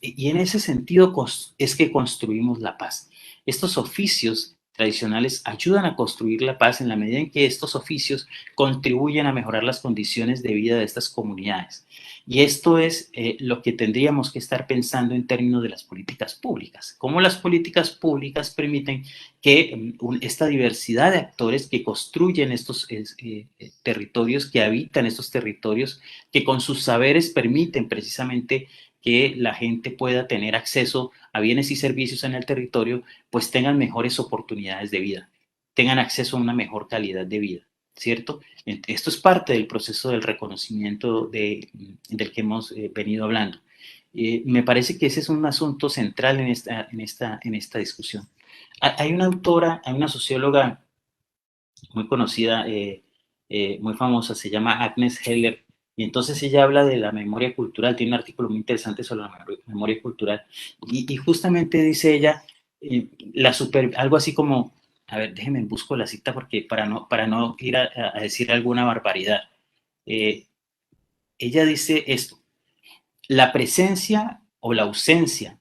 Y en ese sentido es que construimos la paz. Estos oficios tradicionales ayudan a construir la paz en la medida en que estos oficios contribuyen a mejorar las condiciones de vida de estas comunidades. Y esto es lo que tendríamos que estar pensando en términos de las políticas públicas. Cómo las políticas públicas permiten que esta diversidad de actores que construyen estos territorios, que habitan estos territorios, que con sus saberes permiten precisamente que la gente pueda tener acceso a bienes y servicios en el territorio, pues tengan mejores oportunidades de vida, tengan acceso a una mejor calidad de vida, ¿cierto? Esto es parte del proceso del reconocimiento del que hemos venido hablando. Me parece que ese es un asunto central en esta discusión. Hay una autora, hay una socióloga muy conocida, muy famosa, se llama Agnes Heller, y entonces ella habla de la memoria cultural, tiene un artículo muy interesante sobre la memoria cultural, y justamente dice ella, algo así como, a ver, déjenme busco la cita porque para no ir a decir alguna barbaridad. Ella dice esto: la presencia o la ausencia,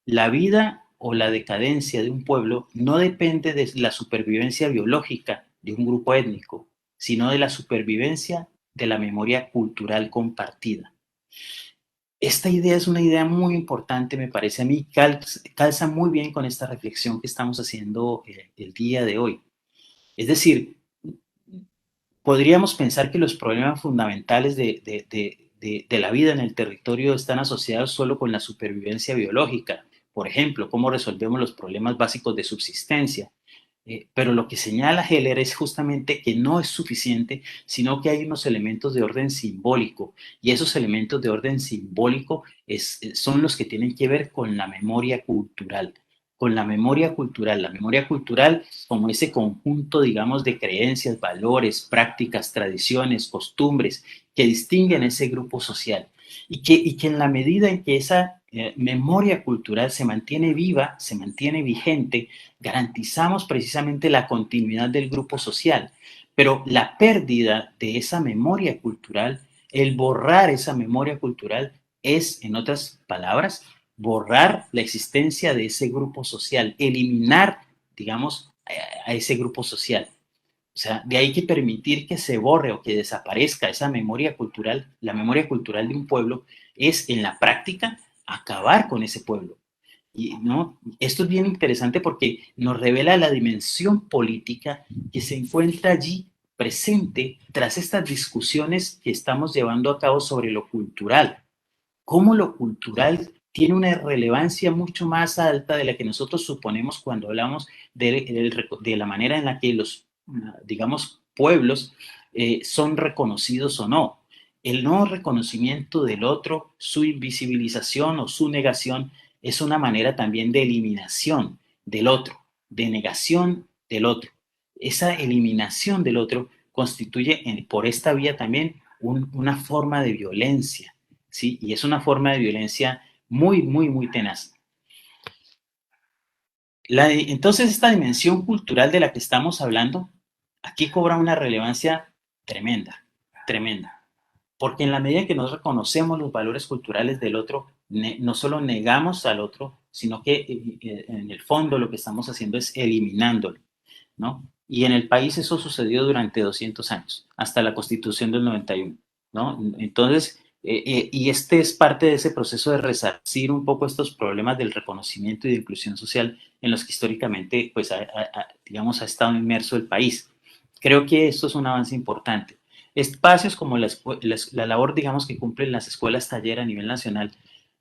la vida o la decadencia de un pueblo no depende de la supervivencia biológica de un grupo étnico, sino de la supervivencia de la memoria cultural compartida. Esta idea es una idea muy importante, me parece a mí, calza muy bien con esta reflexión que estamos haciendo el día de hoy. Es decir, podríamos pensar que los problemas fundamentales de de la vida en el territorio están asociados solo con la supervivencia biológica. Por ejemplo, cómo resolvemos los problemas básicos de subsistencia. Pero lo que señala Heller es justamente que no es suficiente, sino que hay unos elementos de orden simbólico, y esos elementos de orden simbólico son los que tienen que ver con la memoria cultural. Con la memoria cultural como ese conjunto, digamos, de creencias, valores, prácticas, tradiciones, costumbres que distinguen ese grupo social, y que en la medida en que esa memoria cultural se mantiene viva, se mantiene vigente, garantizamos precisamente la continuidad del grupo social. Pero la pérdida de esa memoria cultural, el borrar esa memoria cultural, es, en otras palabras, borrar la existencia de ese grupo social, eliminar, digamos, a ese grupo social. O sea, de ahí que permitir que se borre o que desaparezca esa memoria cultural, la memoria cultural de un pueblo, es en la práctica acabar con ese pueblo. Y ¿no? Esto es bien interesante porque nos revela la dimensión política que se encuentra allí presente tras estas discusiones que estamos llevando a cabo sobre lo cultural. Cómo lo cultural tiene una relevancia mucho más alta de la que nosotros suponemos cuando hablamos de la manera en la que los, digamos, pueblos son reconocidos o no. El no reconocimiento del otro, su invisibilización o su negación, es una manera también de eliminación del otro, de negación del otro. Esa eliminación del otro constituye por esta vía también una forma de violencia, ¿sí? Y es una forma de violencia muy, muy, muy tenaz. Entonces, esta dimensión cultural de la que estamos hablando, aquí cobra una relevancia tremenda, tremenda. Porque en la medida que nos reconocemos los valores culturales del otro, no solo negamos al otro, sino que en el fondo lo que estamos haciendo es eliminándolo, ¿no? Y en el país eso sucedió durante 200 años, hasta la Constitución del 91, ¿no? Entonces, y este es parte de ese proceso de resarcir un poco estos problemas del reconocimiento y de inclusión social en los que históricamente, pues, digamos, ha estado inmerso el país. Creo que esto es un avance importante. Espacios como la labor, digamos, que cumplen las escuelas taller a nivel nacional,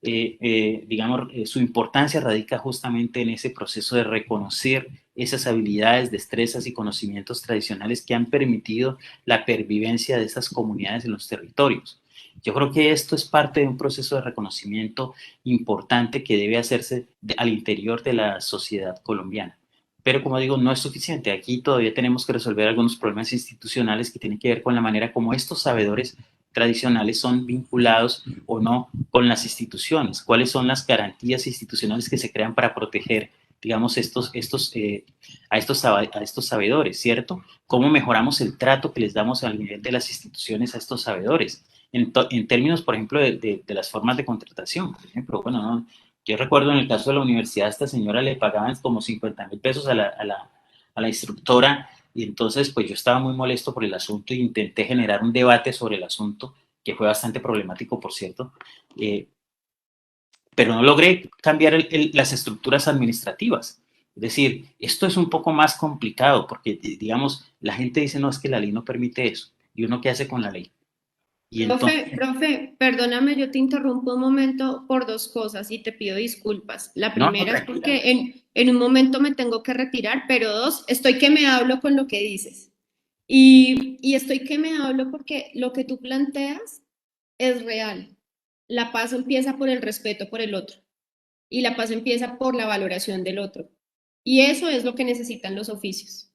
digamos, su importancia radica justamente en ese proceso de reconocer esas habilidades, destrezas y conocimientos tradicionales que han permitido la pervivencia de estas comunidades en los territorios. Yo creo que esto es parte de un proceso de reconocimiento importante que debe hacerse al interior de la sociedad colombiana. Pero como digo, no es suficiente. Aquí todavía tenemos que resolver algunos problemas institucionales que tienen que ver con la manera como estos sabedores tradicionales son vinculados o no con las instituciones. ¿Cuáles son las garantías institucionales que se crean para proteger, digamos, a estos sabedores, ¿cierto? ¿Cómo mejoramos el trato que les damos al nivel de las instituciones a estos sabedores? En términos, por ejemplo, de las formas de contratación. Por ejemplo, bueno, no, yo recuerdo en el caso de la universidad, a esta señora le pagaban como 50,000 pesos a la instructora, y entonces pues yo estaba muy molesto por el asunto e intenté generar un debate sobre el asunto, que fue bastante problemático, por cierto, pero no logré cambiar las estructuras administrativas. Es decir, esto es un poco más complicado porque, digamos, la gente dice, no, es que la ley no permite eso. ¿Y uno qué hace con la ley? Y entonces, Profe, perdóname, yo te interrumpo un momento por dos cosas y te pido disculpas. La no, no, primera es tranquila. porque en un momento me tengo que retirar, pero dos, estoy que me hablo con lo que dices. Y estoy que me hablo porque lo que tú planteas es real. La paz empieza por el respeto por el otro y la paz empieza por la valoración del otro. Y eso es lo que necesitan los oficios.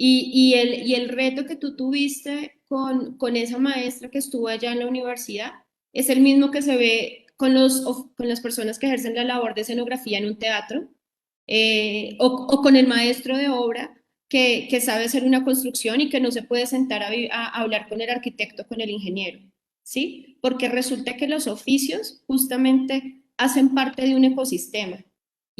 Y el reto que tú tuviste con esa maestra que estuvo allá en la universidad es el mismo que se ve con las personas que ejercen la labor de escenografía en un teatro, o con el maestro de obra que sabe hacer una construcción y que no se puede sentar a hablar con el arquitecto, con el ingeniero, ¿sí? Porque resulta que los oficios justamente hacen parte de un ecosistema.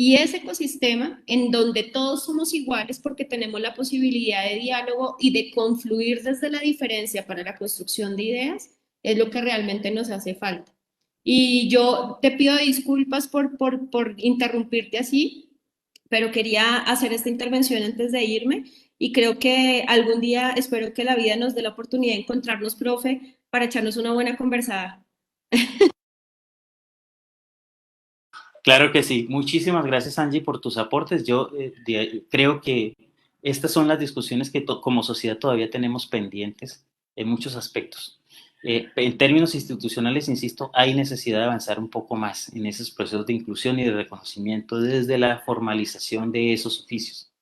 Y ese ecosistema en donde todos somos iguales porque tenemos la posibilidad de diálogo y de confluir desde la diferencia para la construcción de ideas, es lo que realmente nos hace falta. Y yo te pido disculpas por interrumpirte así, pero quería hacer esta intervención antes de irme y creo que algún día espero que la vida nos dé la oportunidad de encontrarnos, profe, para echarnos una buena conversada. Claro que sí. Muchísimas gracias, Angie, por tus aportes. Yo creo que estas son las discusiones que como sociedad todavía tenemos pendientes en muchos aspectos. En términos institucionales, insisto, hay necesidad de avanzar un poco más en esos procesos de inclusión y de reconocimiento desde la formalización de esos oficios.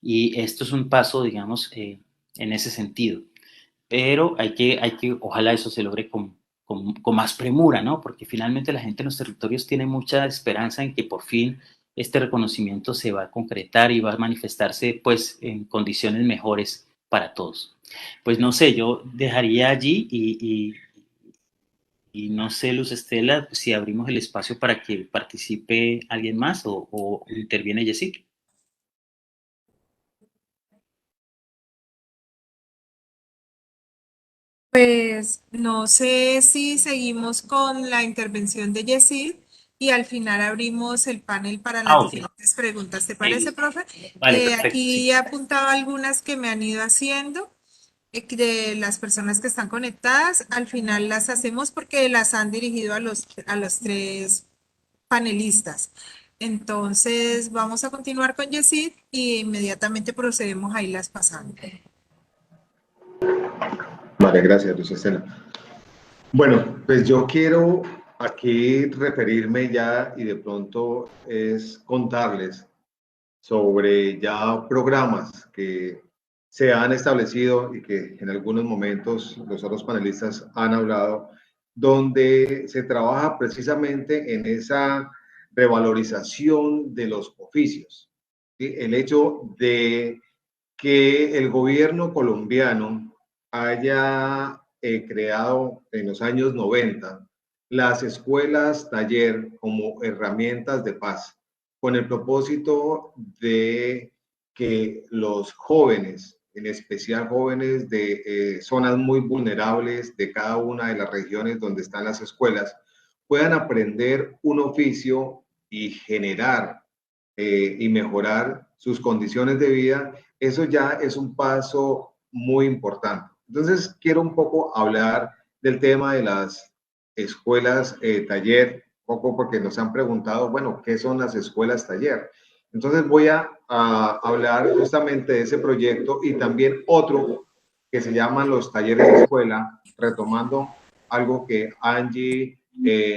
Y esto es un paso, digamos, en ese sentido. Pero ojalá eso se logre con más premura, ¿no? Porque finalmente la gente en los territorios tiene mucha esperanza en que por fin este reconocimiento se va a concretar y va a manifestarse pues en condiciones mejores para todos. Pues no sé, yo dejaría allí y no sé, Luz Estela, si abrimos el espacio para que participe alguien más o interviene Jessica. Pues no sé si seguimos con la intervención de Yesid y al final abrimos el panel para las Ok. diferentes preguntas. ¿Te parece, profe? Vale, perfecto. Aquí Sí. he apuntado algunas que me han ido haciendo de las personas que están conectadas. Al final las hacemos porque las han dirigido a los tres panelistas. Entonces vamos a continuar con Yesid y inmediatamente procedemos a irlas pasando. Vale, gracias, Luz Estela. Bueno, pues yo quiero aquí referirme ya y de pronto es contarles sobre ya programas que se han establecido y que en algunos momentos los otros panelistas han hablado, donde se trabaja precisamente en esa revalorización de los oficios. ¿Sí? El hecho de que el gobierno colombiano haya creado en los años 90 las escuelas taller como herramientas de paz, con el propósito de que los jóvenes, en especial jóvenes de zonas muy vulnerables de cada una de las regiones donde están las escuelas, puedan aprender un oficio y generar y mejorar sus condiciones de vida. Eso ya es un paso muy importante. Entonces, quiero un poco hablar del tema de las escuelas taller, poco porque nos han preguntado, bueno, ¿qué son las escuelas taller? Entonces voy a hablar justamente de ese proyecto y también otro que se llama los talleres de escuela, retomando algo que Angie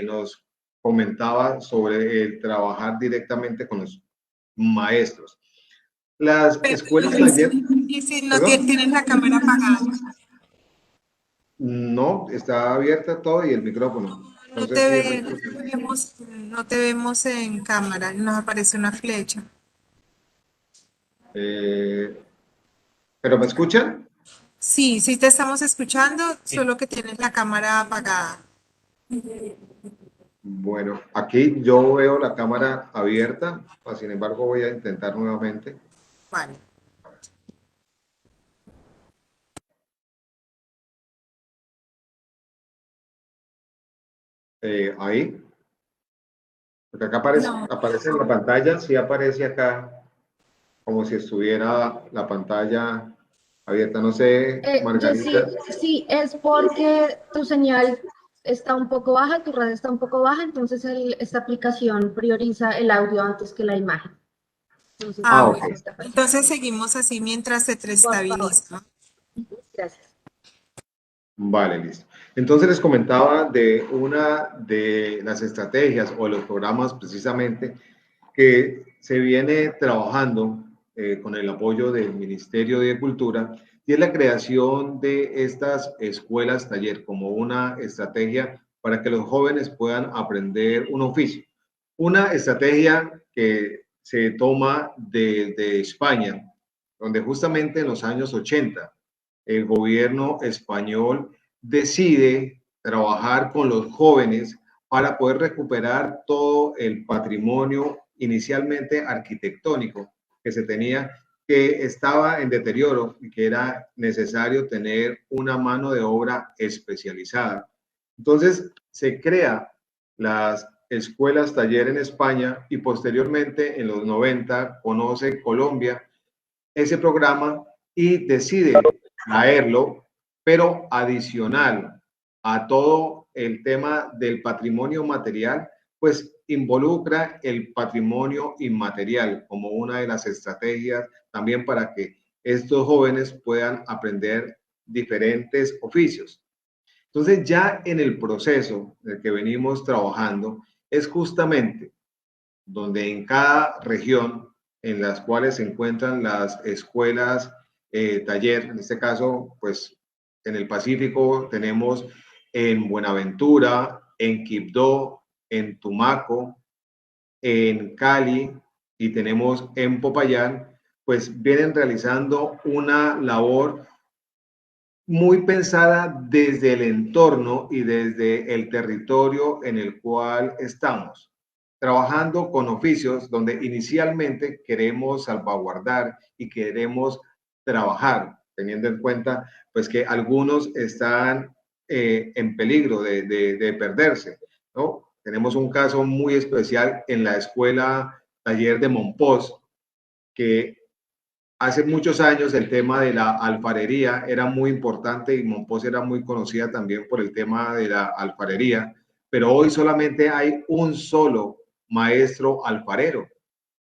nos comentaba sobre el trabajar directamente con los maestros. Las escuelas taller... Y si no tienes la cámara apagada. No, está abierta todo y el micrófono. No te vemos en cámara, nos aparece una flecha. ¿Pero me escuchan? Sí, sí te estamos escuchando, solo que tienes la cámara apagada. Bueno, aquí yo veo la cámara abierta, sin embargo voy a intentar nuevamente. Vale. Ahí. Porque acá aparece en la pantalla, sí aparece acá como si estuviera la pantalla abierta. No sé, Margarita. Sí, es porque tu señal está un poco baja, tu red está un poco baja, entonces esta aplicación prioriza el audio antes que la imagen. Entonces, Ok. Entonces seguimos así mientras se te estabiliza. Gracias. Vale, listo. Entonces les comentaba de una de las estrategias o los programas precisamente que se viene trabajando con el apoyo del Ministerio de Cultura y es la creación de estas escuelas taller como una estrategia para que los jóvenes puedan aprender un oficio. Una estrategia que se toma de España, donde justamente en los años 80 el gobierno español decide trabajar con los jóvenes para poder recuperar todo el patrimonio inicialmente arquitectónico que se tenía, que estaba en deterioro y que era necesario tener una mano de obra especializada. Entonces se crea las escuelas taller en España y posteriormente en los 90 conoce Colombia ese programa y decide traerlo, pero adicional a todo el tema del patrimonio material, pues involucra el patrimonio inmaterial como una de las estrategias también para que estos jóvenes puedan aprender diferentes oficios. Entonces, ya en el proceso del que venimos trabajando, es justamente donde en cada región en las cuales se encuentran las escuelas taller, en este caso, pues en el Pacífico tenemos en Buenaventura, en Quibdó, en Tumaco, en Cali y tenemos en Popayán, pues vienen realizando una labor muy pensada desde el entorno y desde el territorio en el cual estamos, trabajando con oficios donde inicialmente queremos salvaguardar y queremos trabajar, teniendo en cuenta pues que algunos están en peligro de perderse, ¿no? Tenemos un caso muy especial en la escuela taller de Monpós, que hace muchos años el tema de la alfarería era muy importante y Monpós era muy conocida también por el tema de la alfarería, pero hoy solamente hay un solo maestro alfarero.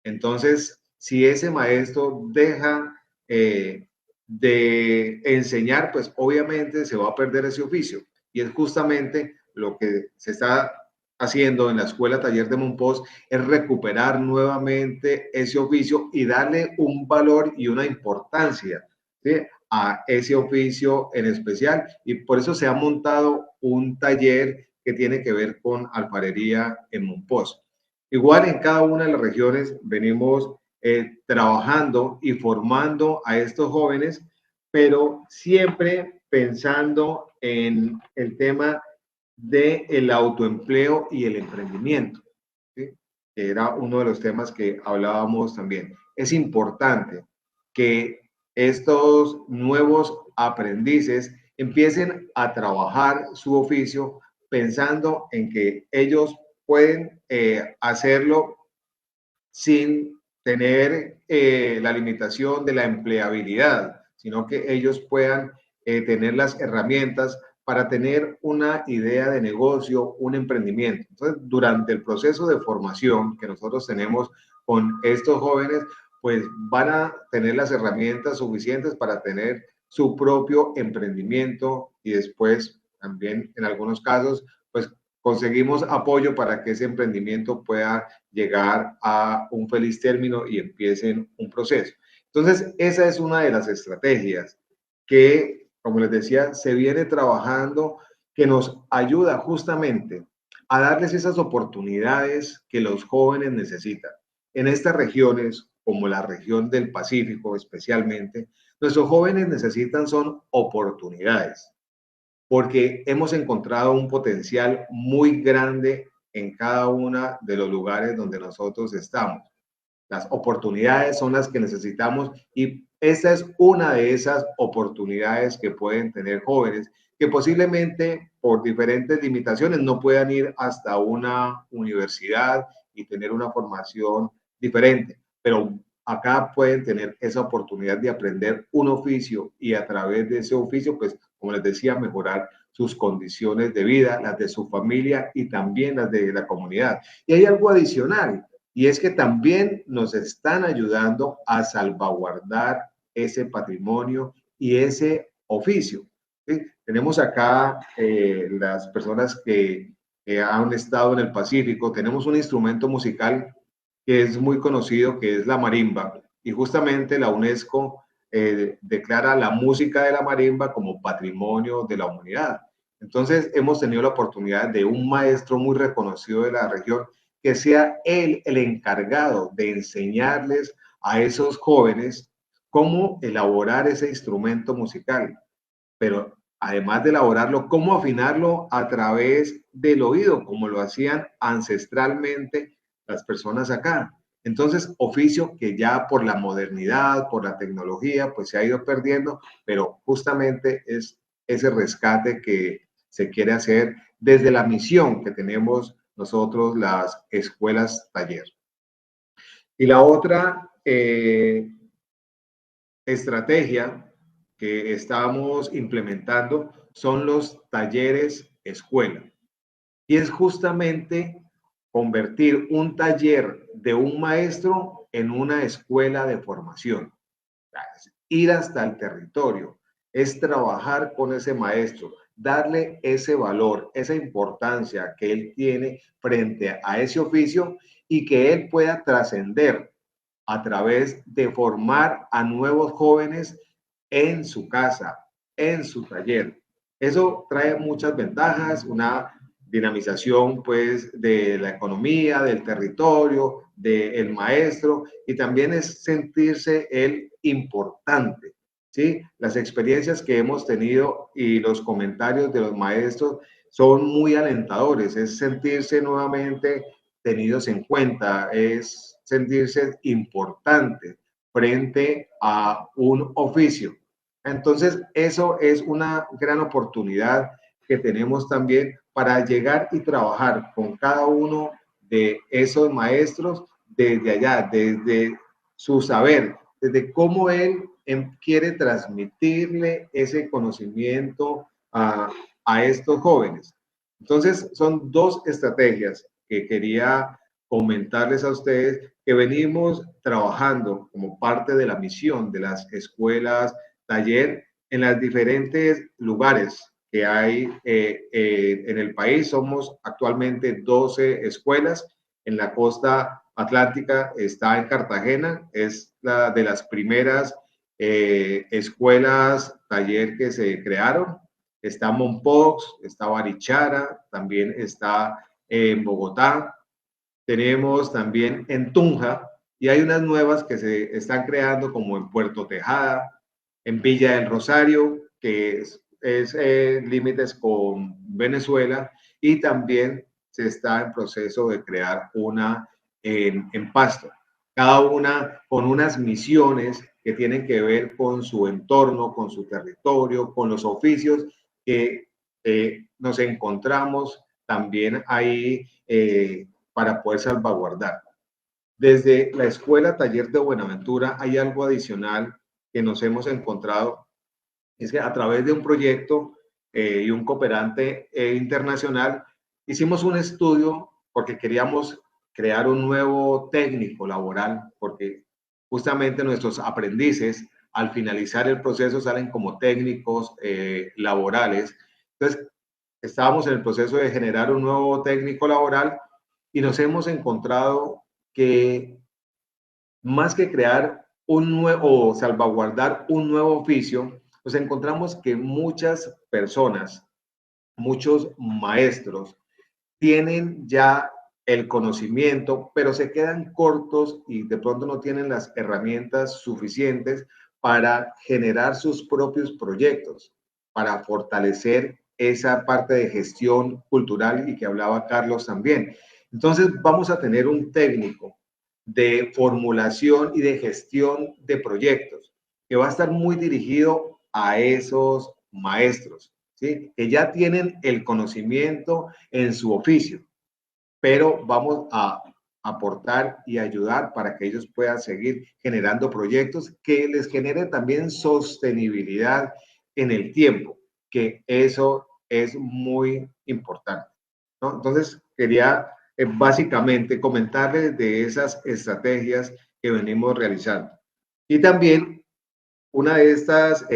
Entonces, si ese maestro deja de enseñar, pues obviamente se va a perder ese oficio. Y es justamente lo que se está haciendo en la Escuela Taller de Monpós, es recuperar nuevamente ese oficio y darle un valor y una importancia, ¿sí?, a ese oficio en especial. Y por eso se ha montado un taller que tiene que ver con alfarería en Monpós. Igual en cada una de las regiones venimos trabajando y formando a estos jóvenes, pero siempre pensando en el tema del autoempleo y el emprendimiento, ¿sí?, que era uno de los temas que hablábamos también. Es importante que estos nuevos aprendices empiecen a trabajar su oficio pensando en que ellos pueden hacerlo sin tener la limitación de la empleabilidad, sino que ellos puedan tener las herramientas para tener una idea de negocio, un emprendimiento. Entonces, durante el proceso de formación que nosotros tenemos con estos jóvenes, pues van a tener las herramientas suficientes para tener su propio emprendimiento y después también en algunos casos, pues conseguimos apoyo para que ese emprendimiento pueda llegar a un feliz término y empiecen un proceso. Entonces, esa es una de las estrategias que, como les decía, se viene trabajando, que nos ayuda justamente a darles esas oportunidades que los jóvenes necesitan. En estas regiones, como la región del Pacífico especialmente, nuestros jóvenes necesitan son oportunidades, porque hemos encontrado un potencial muy grande en cada uno de los lugares donde nosotros estamos. Las oportunidades son las que necesitamos y esta es una de esas oportunidades que pueden tener jóvenes que posiblemente por diferentes limitaciones no puedan ir hasta una universidad y tener una formación diferente, pero acá pueden tener esa oportunidad de aprender un oficio y a través de ese oficio, pues, como les decía, mejorar sus condiciones de vida, las de su familia y también las de la comunidad. Y hay algo adicional, y es que también nos están ayudando a salvaguardar ese patrimonio y ese oficio, ¿sí? Tenemos acá las personas que han estado en el Pacífico, tenemos un instrumento musical que es muy conocido, que es la marimba, y justamente la UNESCO declara la música de la marimba como patrimonio de la humanidad. Entonces, hemos tenido la oportunidad de un maestro muy reconocido de la región que sea él el encargado de enseñarles a esos jóvenes cómo elaborar ese instrumento musical, pero además de elaborarlo, cómo afinarlo a través del oído, como lo hacían ancestralmente las personas acá. Entonces, oficio que ya por la modernidad, por la tecnología, pues se ha ido perdiendo, pero justamente es ese rescate que se quiere hacer desde la misión que tenemos nosotros, las escuelas taller. Y la otra estrategia que estamos implementando son los talleres escuela. Y es justamente convertir un taller de un maestro en una escuela de formación. Es ir hasta el territorio, es trabajar con ese maestro, darle ese valor, esa importancia que él tiene frente a ese oficio y que él pueda trascender a través de formar a nuevos jóvenes en su casa, en su taller. Eso trae muchas ventajas, una dinamización pues de la economía, del territorio, del maestro, y también es sentirse él importante, ¿sí? Las experiencias que hemos tenido y los comentarios de los maestros son muy alentadores, es sentirse nuevamente tenidos en cuenta, es sentirse importante frente a un oficio. Entonces, eso es una gran oportunidad que tenemos también para llegar y trabajar con cada uno de esos maestros desde allá, desde su saber, desde cómo él quiere transmitirle ese conocimiento a estos jóvenes. Entonces, son dos estrategias que quería comentarles a ustedes que venimos trabajando como parte de la misión de las escuelas taller en los diferentes lugares que hay en el país. Somos actualmente 12 escuelas. En la costa atlántica está en Cartagena, es la de las primeras escuelas taller que se crearon. Está Mompox, está Barichara, también está en Bogotá. Tenemos también en Tunja y hay unas nuevas que se están creando como en Puerto Tejada, en Villa del Rosario, que es límites con Venezuela, y también se está en proceso de crear una en Pasto, cada una con unas misiones que tienen que ver con su entorno, con su territorio, con los oficios que nos encontramos también ahí para poder salvaguardar. Desde la Escuela Taller de Buenaventura hay algo adicional que nos hemos encontrado, es que a través de un proyecto y un cooperante internacional hicimos un estudio porque queríamos crear un nuevo técnico laboral, porque justamente nuestros aprendices al finalizar el proceso salen como técnicos laborales. Entonces, estábamos en el proceso de generar un nuevo técnico laboral y nos hemos encontrado que más que crear un nuevo o salvaguardar un nuevo oficio, nos encontramos que muchas personas, muchos maestros tienen ya el conocimiento, pero se quedan cortos y de pronto no tienen las herramientas suficientes para generar sus propios proyectos, para fortalecer esa parte de gestión cultural y que hablaba Carlos también. Entonces vamos a tener un técnico de formulación y de gestión de proyectos que va a estar muy dirigido a esos maestros, ¿sí? Que ya tienen el conocimiento en su oficio, pero vamos a aportar y ayudar para que ellos puedan seguir generando proyectos que les genere también sostenibilidad en el tiempo, que eso es muy importante, ¿no? Entonces, quería básicamente comentarles de esas estrategias que venimos realizando. Y también una de estas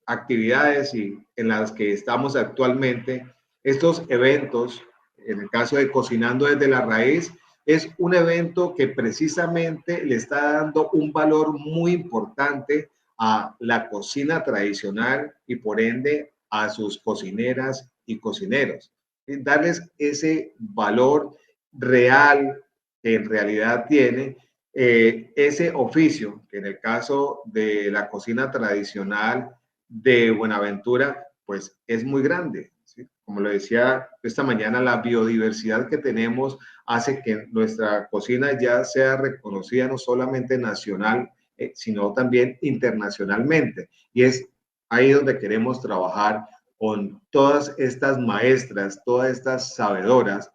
actividades en las que estamos actualmente, estos eventos, en el caso de Cocinando desde la Raíz, es un evento que precisamente le está dando un valor muy importante a la cocina tradicional y por ende a sus cocineras y cocineros. Y darles ese valor real que en realidad tiene ese oficio, que en el caso de la cocina tradicional de Buenaventura, pues es muy grande, ¿sí? Como lo decía esta mañana, la biodiversidad que tenemos hace que nuestra cocina ya sea reconocida no solamente nacional, sino también internacionalmente. Y es ahí donde queremos trabajar con todas estas maestras, todas estas sabedoras,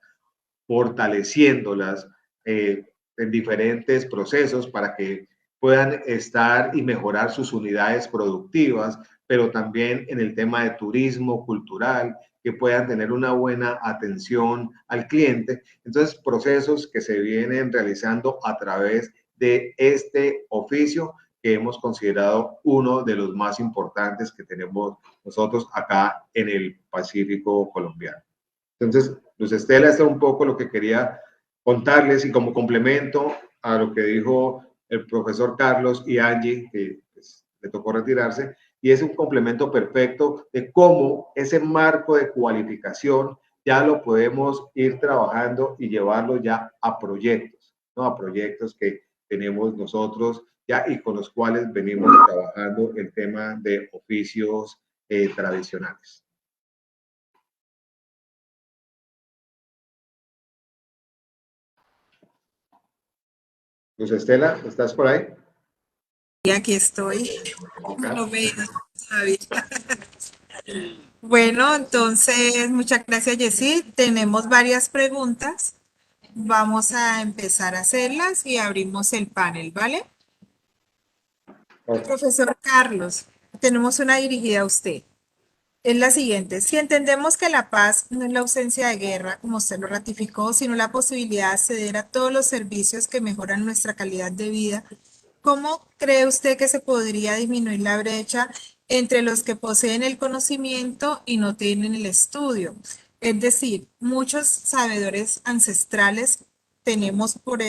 fortaleciéndolas en diferentes procesos para que puedan estar y mejorar sus unidades productivas, pero también en el tema de turismo cultural, que puedan tener una buena atención al cliente. Entonces, procesos que se vienen realizando a través de este oficio que hemos considerado uno de los más importantes que tenemos nosotros acá en el Pacífico colombiano. Entonces, Luz Estela, esto es un poco lo que quería contarles y como complemento a lo que dijo el profesor Carlos y Angie, que pues, le tocó retirarse, y es un complemento perfecto de cómo ese marco de cualificación ya lo podemos ir trabajando y llevarlo ya a proyectos, ¿no? A proyectos que tenemos nosotros ya y con los cuales venimos trabajando el tema de oficios tradicionales. Luz Estela, ¿estás por ahí? Y aquí estoy. Okay. Lo veo, David. Bueno, entonces, muchas gracias, Jessy. Tenemos varias preguntas. Vamos a empezar a hacerlas y abrimos el panel, ¿vale? Okay. Profesor Carlos, tenemos una dirigida a usted. Es la siguiente. Si entendemos que la paz no es la ausencia de guerra, como usted lo ratificó, sino la posibilidad de acceder a todos los servicios que mejoran nuestra calidad de vida, ¿cómo cree usted que se podría disminuir la brecha entre los que poseen el conocimiento y no tienen el estudio? Es decir, muchos sabedores ancestrales tenemos por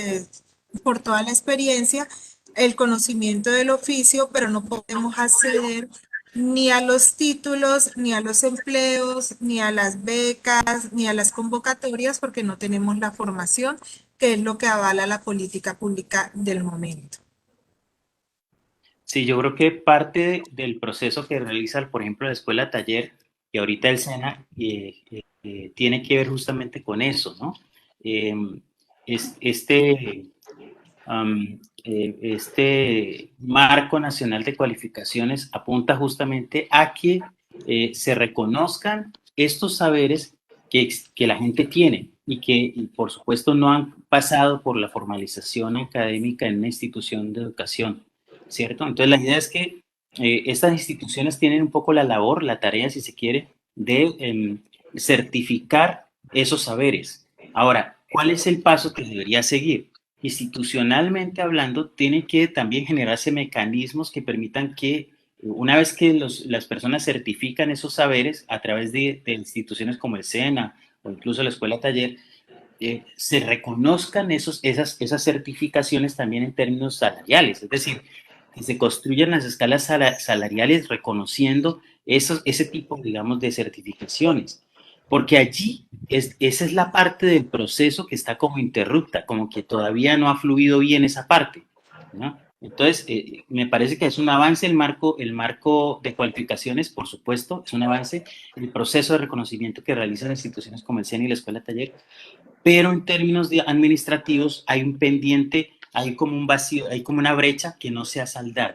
toda la experiencia el conocimiento del oficio, pero no podemos acceder ni a los títulos, ni a los empleos, ni a las becas, ni a las convocatorias, porque no tenemos la formación, que es lo que avala la política pública del momento. Sí, yo creo que parte del proceso que realiza, por ejemplo, la escuela taller y ahorita el SENA tiene que ver justamente con eso, ¿no? Este marco nacional de cualificaciones apunta justamente a que se reconozcan estos saberes que la gente tiene y que, por supuesto, no han pasado por la formalización académica en una institución de educación, ¿cierto? Entonces, la idea es que estas instituciones tienen un poco la labor, la tarea, si se quiere, de certificar esos saberes. Ahora, ¿cuál es el paso que debería seguir? Institucionalmente hablando, tienen que también generarse mecanismos que permitan que una vez que las personas certifican esos saberes a través de instituciones como el SENA o incluso la Escuela Taller, se reconozcan esas certificaciones también en términos salariales, es decir, que se construyan las escalas salariales reconociendo ese tipo, digamos, de certificaciones. Porque allí esa es la parte del proceso que está como interrupta, como que todavía no ha fluido bien esa parte, ¿no? Entonces, me parece que es un avance el marco de cualificaciones, por supuesto, es un avance el proceso de reconocimiento que realizan instituciones como el SENA y la Escuela Taller, pero en términos administrativos hay un pendiente, hay como un vacío, hay como una brecha que no se ha saldado.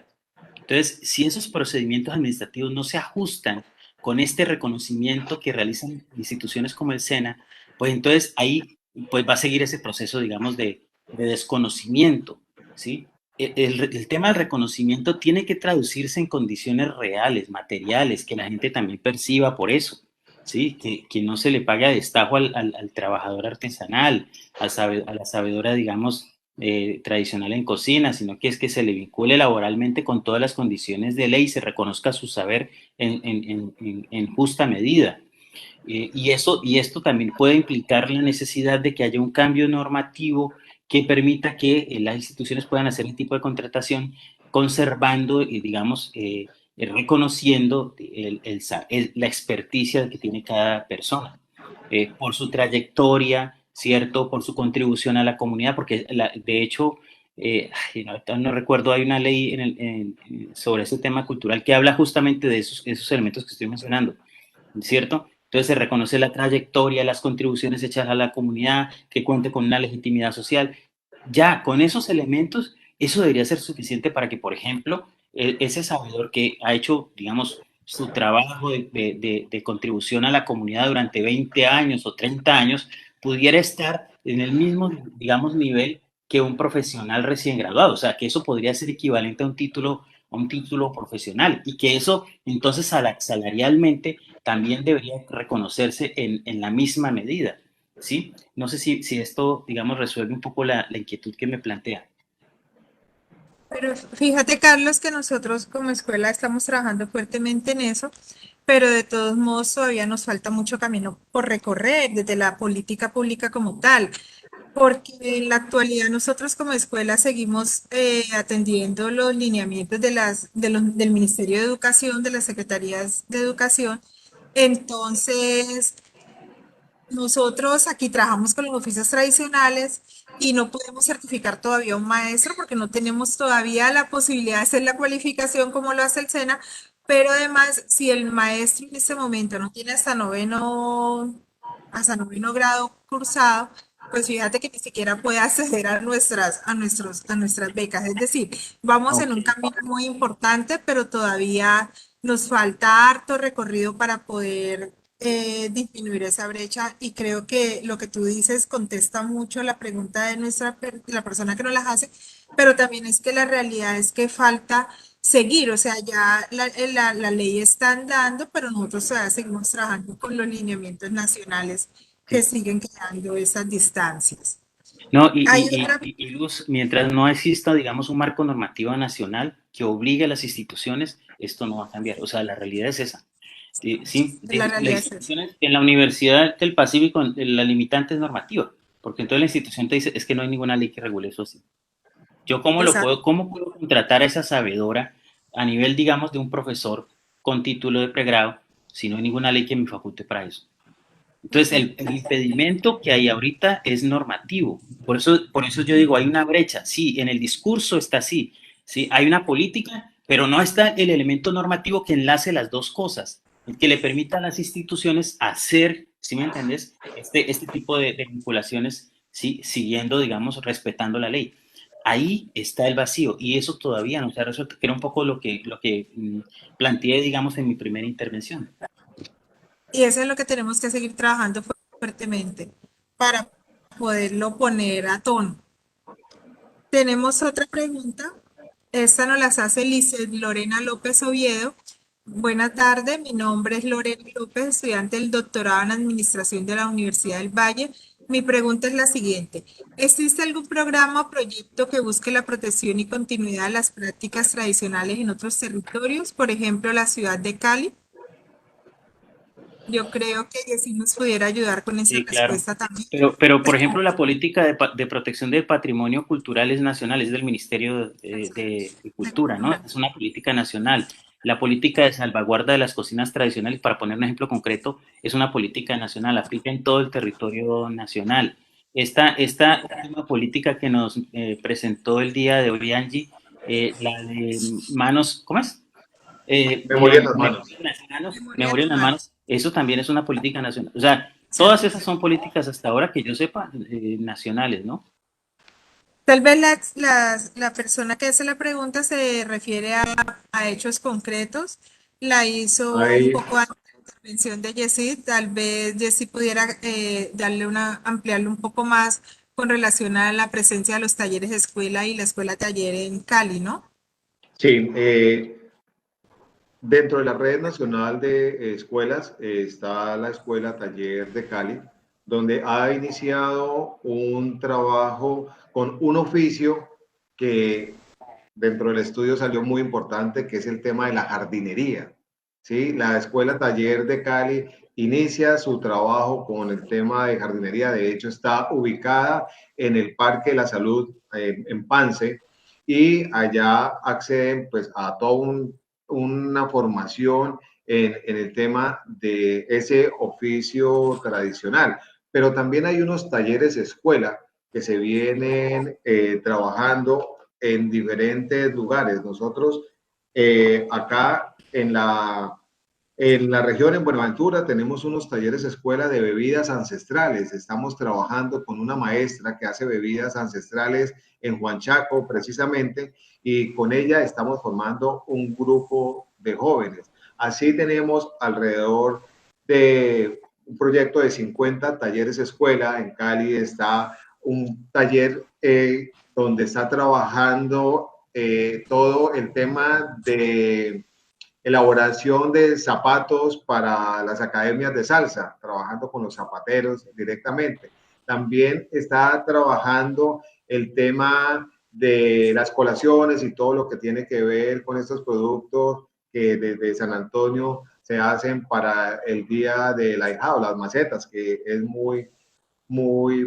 Entonces, si esos procedimientos administrativos no se ajustan con este reconocimiento que realizan instituciones como el SENA, pues entonces ahí pues va a seguir ese proceso, digamos, de desconocimiento, ¿sí? El tema del reconocimiento tiene que traducirse en condiciones reales, materiales, que la gente también perciba por eso, ¿sí? Que no se le pague a destajo al trabajador artesanal, a la sabedora, digamos, tradicional en cocina, sino que es que se le vincule laboralmente con todas las condiciones de ley y se reconozca su saber en justa medida. Y esto también puede implicar la necesidad de que haya un cambio normativo que permita que las instituciones puedan hacer el tipo de contratación conservando, digamos, reconociendo la experticia que tiene cada persona por su trayectoria, ¿cierto? Por su contribución a la comunidad, porque de hecho, no recuerdo, hay una ley sobre ese tema cultural que habla justamente de esos elementos que estoy mencionando, ¿cierto? Entonces se reconoce la trayectoria, las contribuciones hechas a la comunidad, que cuente con una legitimidad social. Ya, con esos elementos, eso debería ser suficiente para que, por ejemplo, ese sabedor que ha hecho, digamos, su trabajo de contribución a la comunidad durante 20 años o 30 años, pudiera estar en el mismo, digamos, nivel que un profesional recién graduado. O sea, que eso podría ser equivalente a un título a un título profesional y que eso entonces salarialmente también debería reconocerse en la misma medida, ¿sí? No sé si esto, digamos, resuelve un poco la inquietud que me plantea. Pero fíjate, Carlos, que nosotros como escuela estamos trabajando fuertemente en eso, pero de todos modos todavía nos falta mucho camino por recorrer desde la política pública como tal, porque en la actualidad nosotros como escuela seguimos atendiendo los lineamientos del Ministerio de Educación, de las Secretarías de Educación. Entonces, nosotros aquí trabajamos con los oficios tradicionales y no podemos certificar todavía un maestro porque no tenemos todavía la posibilidad de hacer la cualificación como lo hace el SENA, pero además, si el maestro en este momento no tiene hasta noveno grado cursado, pues fíjate que ni siquiera puede acceder a nuestras becas. Es decir, vamos en un Ok. camino muy importante, pero todavía nos falta harto recorrido para poder disminuir esa brecha y creo que lo que tú dices contesta mucho la pregunta de la persona que nos las hace, pero también es que la realidad es que falta seguir, o sea, ya la ley está andando, pero nosotros todavía seguimos trabajando con los lineamientos nacionales que Sí. siguen creando esas distancias. No, Hay otra, y Luz, mientras no exista, digamos, un marco normativo nacional que obligue a las instituciones, esto no va a cambiar. O sea, la realidad es esa. Sí, la la realidad es esa. institución en la Universidad del Pacífico, la limitante es normativa, porque entonces la institución te dice, es que no hay ninguna ley que regule eso así. Yo Exacto. cómo puedo contratar a esa sabedora a nivel, digamos, de un profesor con título de pregrado si no hay ninguna ley que me faculte para eso? Entonces, el impedimento que hay ahorita es normativo. Por eso yo digo, hay una brecha. Sí, en el discurso está así. Sí, hay una política, pero no está el elemento normativo que enlace las dos cosas, que le permita a las instituciones hacer, ¿sí me entiendes? Este tipo de vinculaciones, sí, siguiendo, digamos, respetando la ley. Ahí está el vacío y eso todavía no se ha resuelto, que era un poco lo que planteé, digamos, en mi primera intervención. Y eso es lo que tenemos que seguir trabajando fuertemente para poderlo poner a tono. Tenemos otra pregunta. Esta nos las hace Lizeth Lorena López Oviedo. Buenas tardes, mi nombre es Lorena López, estudiante del doctorado en Administración de la Universidad del Valle. Mi pregunta es la siguiente. ¿Existe algún programa o proyecto que busque la protección y continuidad de las prácticas tradicionales en otros territorios, por ejemplo, la ciudad de Cali? Yo creo que Jessy nos pudiera ayudar con esa Sí, claro. respuesta también. Pero, por ejemplo, la política de protección del patrimonio cultural es nacional, es del Ministerio de De Cultura, ¿no? cultura. Es una política nacional. La política de salvaguarda de las cocinas tradicionales, para poner un ejemplo concreto, es una política nacional, aplica en todo el territorio nacional. Esta última política que nos presentó el día de hoy, Angie, la de manos, ¿cómo es? Memoria en las Memoria manos. en las manos, Memoria en memoria las en las manos. manos, eso también es una política nacional. O sea, todas ¿Cierto? esas son políticas hasta ahora que yo sepa nacionales, ¿no? Tal vez la persona que hace la pregunta se refiere a hechos concretos. La hizo un Hay, poco antes de la intervención de Jessy. Tal vez Jessy pudiera ampliarlo un poco más con relación a la presencia de los talleres de escuela y la escuela taller en Cali, ¿no? sí, dentro de la red nacional de escuelas está la Escuela Taller de Cali, donde ha iniciado un trabajo con un oficio que dentro del estudio salió muy importante, que es el tema de la jardinería. ¿Sí? La Escuela Taller de Cali inicia su trabajo con el tema de jardinería. De hecho, está ubicada en el Parque de la Salud en Pance y allá acceden pues, a toda una formación en el tema de ese oficio tradicional. Pero también hay unos talleres escuela que se vienen trabajando en diferentes lugares. Nosotros acá en la región, en Buenaventura, tenemos unos talleres escuela de bebidas ancestrales. Estamos trabajando con una maestra que hace bebidas ancestrales en Huanchaco, precisamente, y con ella estamos formando un grupo de jóvenes. Así tenemos alrededor de un proyecto de 50 talleres escuela. En Cali está un taller donde está trabajando todo el tema de elaboración de zapatos para las academias de salsa, trabajando con los zapateros directamente. También está trabajando el tema de las colaciones y todo lo que tiene que ver con estos productos que desde San Antonio se hacen para el día del ahijado, las macetas, que es muy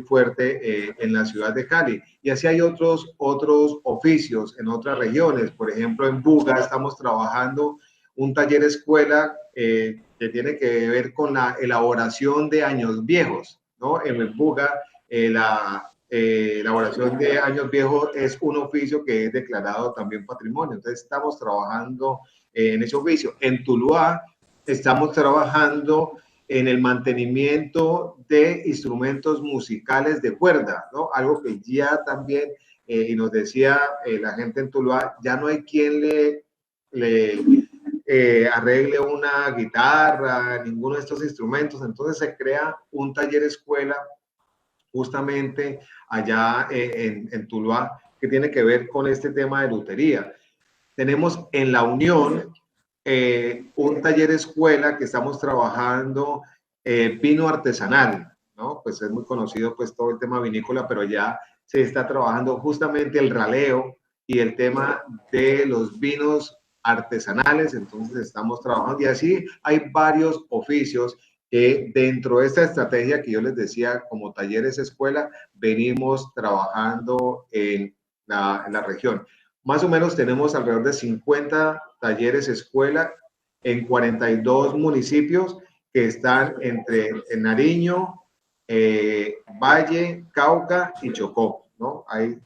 fuerte en la ciudad de Cali. Y así hay otros oficios en otras regiones. Por ejemplo, en Buga estamos trabajando un taller escuela que tiene que ver con la elaboración de años viejos, ¿no? En Buga, la elaboración de años viejos es un oficio que es declarado también patrimonio. Entonces, estamos trabajando en ese oficio. En Tuluá, estamos trabajando en el mantenimiento de instrumentos musicales de cuerda, ¿no? Algo que ya también, y nos decía la gente en Tuluá, ya no hay quien le arregle una guitarra, ninguno de estos instrumentos. Entonces se crea un taller escuela justamente allá en Tuluá que tiene que ver con este tema de lutería. Tenemos en La Unión un taller escuela que estamos trabajando vino artesanal, ¿no? Pues es muy conocido pues todo el tema vinícola, pero ya se está trabajando justamente el raleo y el tema de los vinos artesanales, entonces estamos trabajando y así hay varios oficios que dentro de esta estrategia que yo les decía como talleres escuela, venimos trabajando en la región. Más o menos tenemos alrededor de 50 talleres escuela en 42 municipios que están entre Nariño, Valle, Cauca y Chocó, ¿no? Hay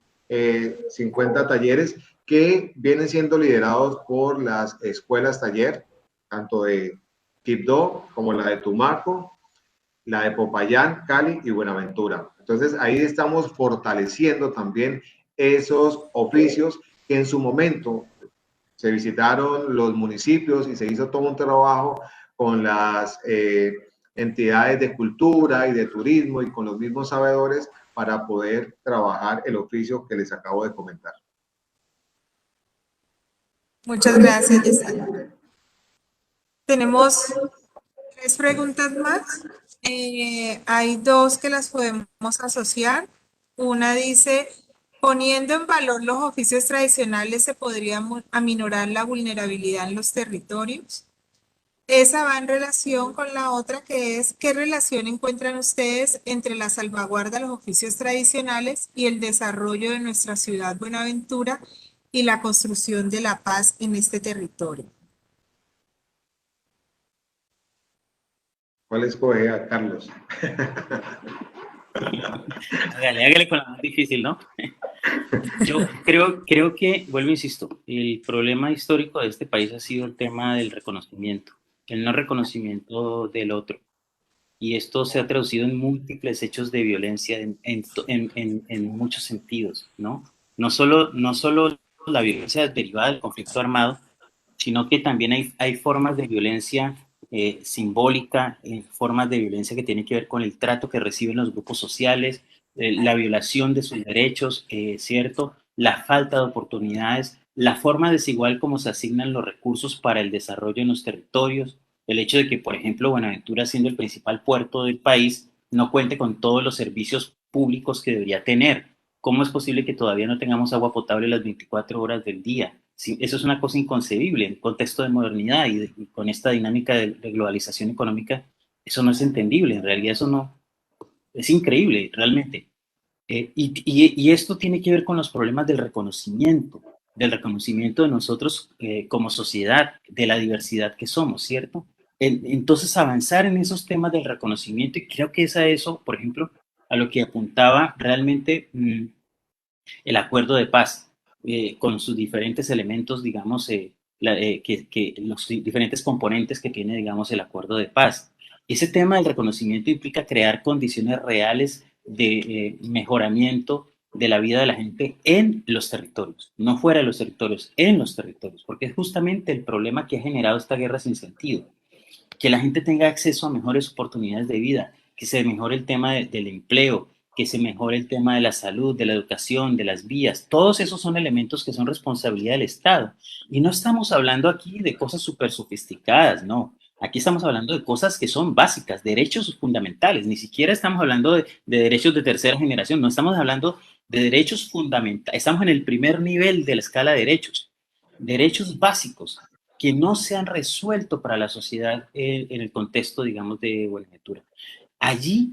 50 talleres que vienen siendo liderados por las escuelas taller, tanto de Quibdó como la de Tumaco, la de Popayán, Cali y Buenaventura. Entonces ahí estamos fortaleciendo también esos oficios que en su momento se visitaron los municipios y se hizo todo un trabajo con las entidades de cultura y de turismo y con los mismos sabedores para poder trabajar el oficio que les acabo de comentar. Muchas gracias, Yesaya. Tenemos 3 preguntas más. Hay 2 que las podemos asociar. Una dice, poniendo en valor los oficios tradicionales, ¿se podría aminorar la vulnerabilidad en los territorios? Esa va en relación con la otra que es, ¿qué relación encuentran ustedes entre la salvaguarda de los oficios tradicionales y el desarrollo de nuestra ciudad Buenaventura y la construcción de la paz en este territorio? ¿Cuál escoge a Carlos? Hágale con la más difícil, ¿no? Yo creo que, vuelvo, insisto, el problema histórico de este país ha sido el tema del reconocimiento, el no reconocimiento del otro. Y esto se ha traducido en múltiples hechos de violencia en muchos sentidos, ¿no? No solo la violencia derivada del conflicto armado, sino que también hay formas de violencia simbólica, formas de violencia que tienen que ver con el trato que reciben los grupos sociales, la violación de sus derechos, ¿cierto? La falta de oportunidades, la forma desigual como se asignan los recursos para el desarrollo en los territorios, el hecho de que, por ejemplo, Buenaventura, siendo el principal puerto del país, no cuente con todos los servicios públicos que debería tener. ¿Cómo es posible que todavía no tengamos agua potable las 24 horas del día? Sí, eso es una cosa inconcebible en contexto de modernidad y con esta dinámica de globalización económica, eso no es entendible, en realidad eso no, es increíble realmente. Y esto tiene que ver con los problemas del reconocimiento de nosotros como sociedad, de la diversidad que somos, ¿cierto? Entonces avanzar en esos temas del reconocimiento, y creo que es a eso, por ejemplo, a lo que apuntaba realmente el acuerdo de paz. Con sus diferentes elementos, digamos, que los diferentes componentes que tiene, digamos, el acuerdo de paz. Ese tema del reconocimiento implica crear condiciones reales de mejoramiento de la vida de la gente en los territorios, no fuera de los territorios, en los territorios, porque es justamente el problema que ha generado esta guerra sin sentido, que la gente tenga acceso a mejores oportunidades de vida, que se mejore el tema del empleo, que se mejore el tema de la salud, de la educación, de las vías. Todos esos son elementos que son responsabilidad del Estado. Y no estamos hablando aquí de cosas súper sofisticadas, no. Aquí estamos hablando de cosas que son básicas, derechos fundamentales. Ni siquiera estamos hablando de derechos de tercera generación, no estamos hablando de derechos fundamentales. Estamos en el primer nivel de la escala de derechos. Derechos básicos que no se han resuelto para la sociedad en el contexto, digamos, de Buenaventura. Allí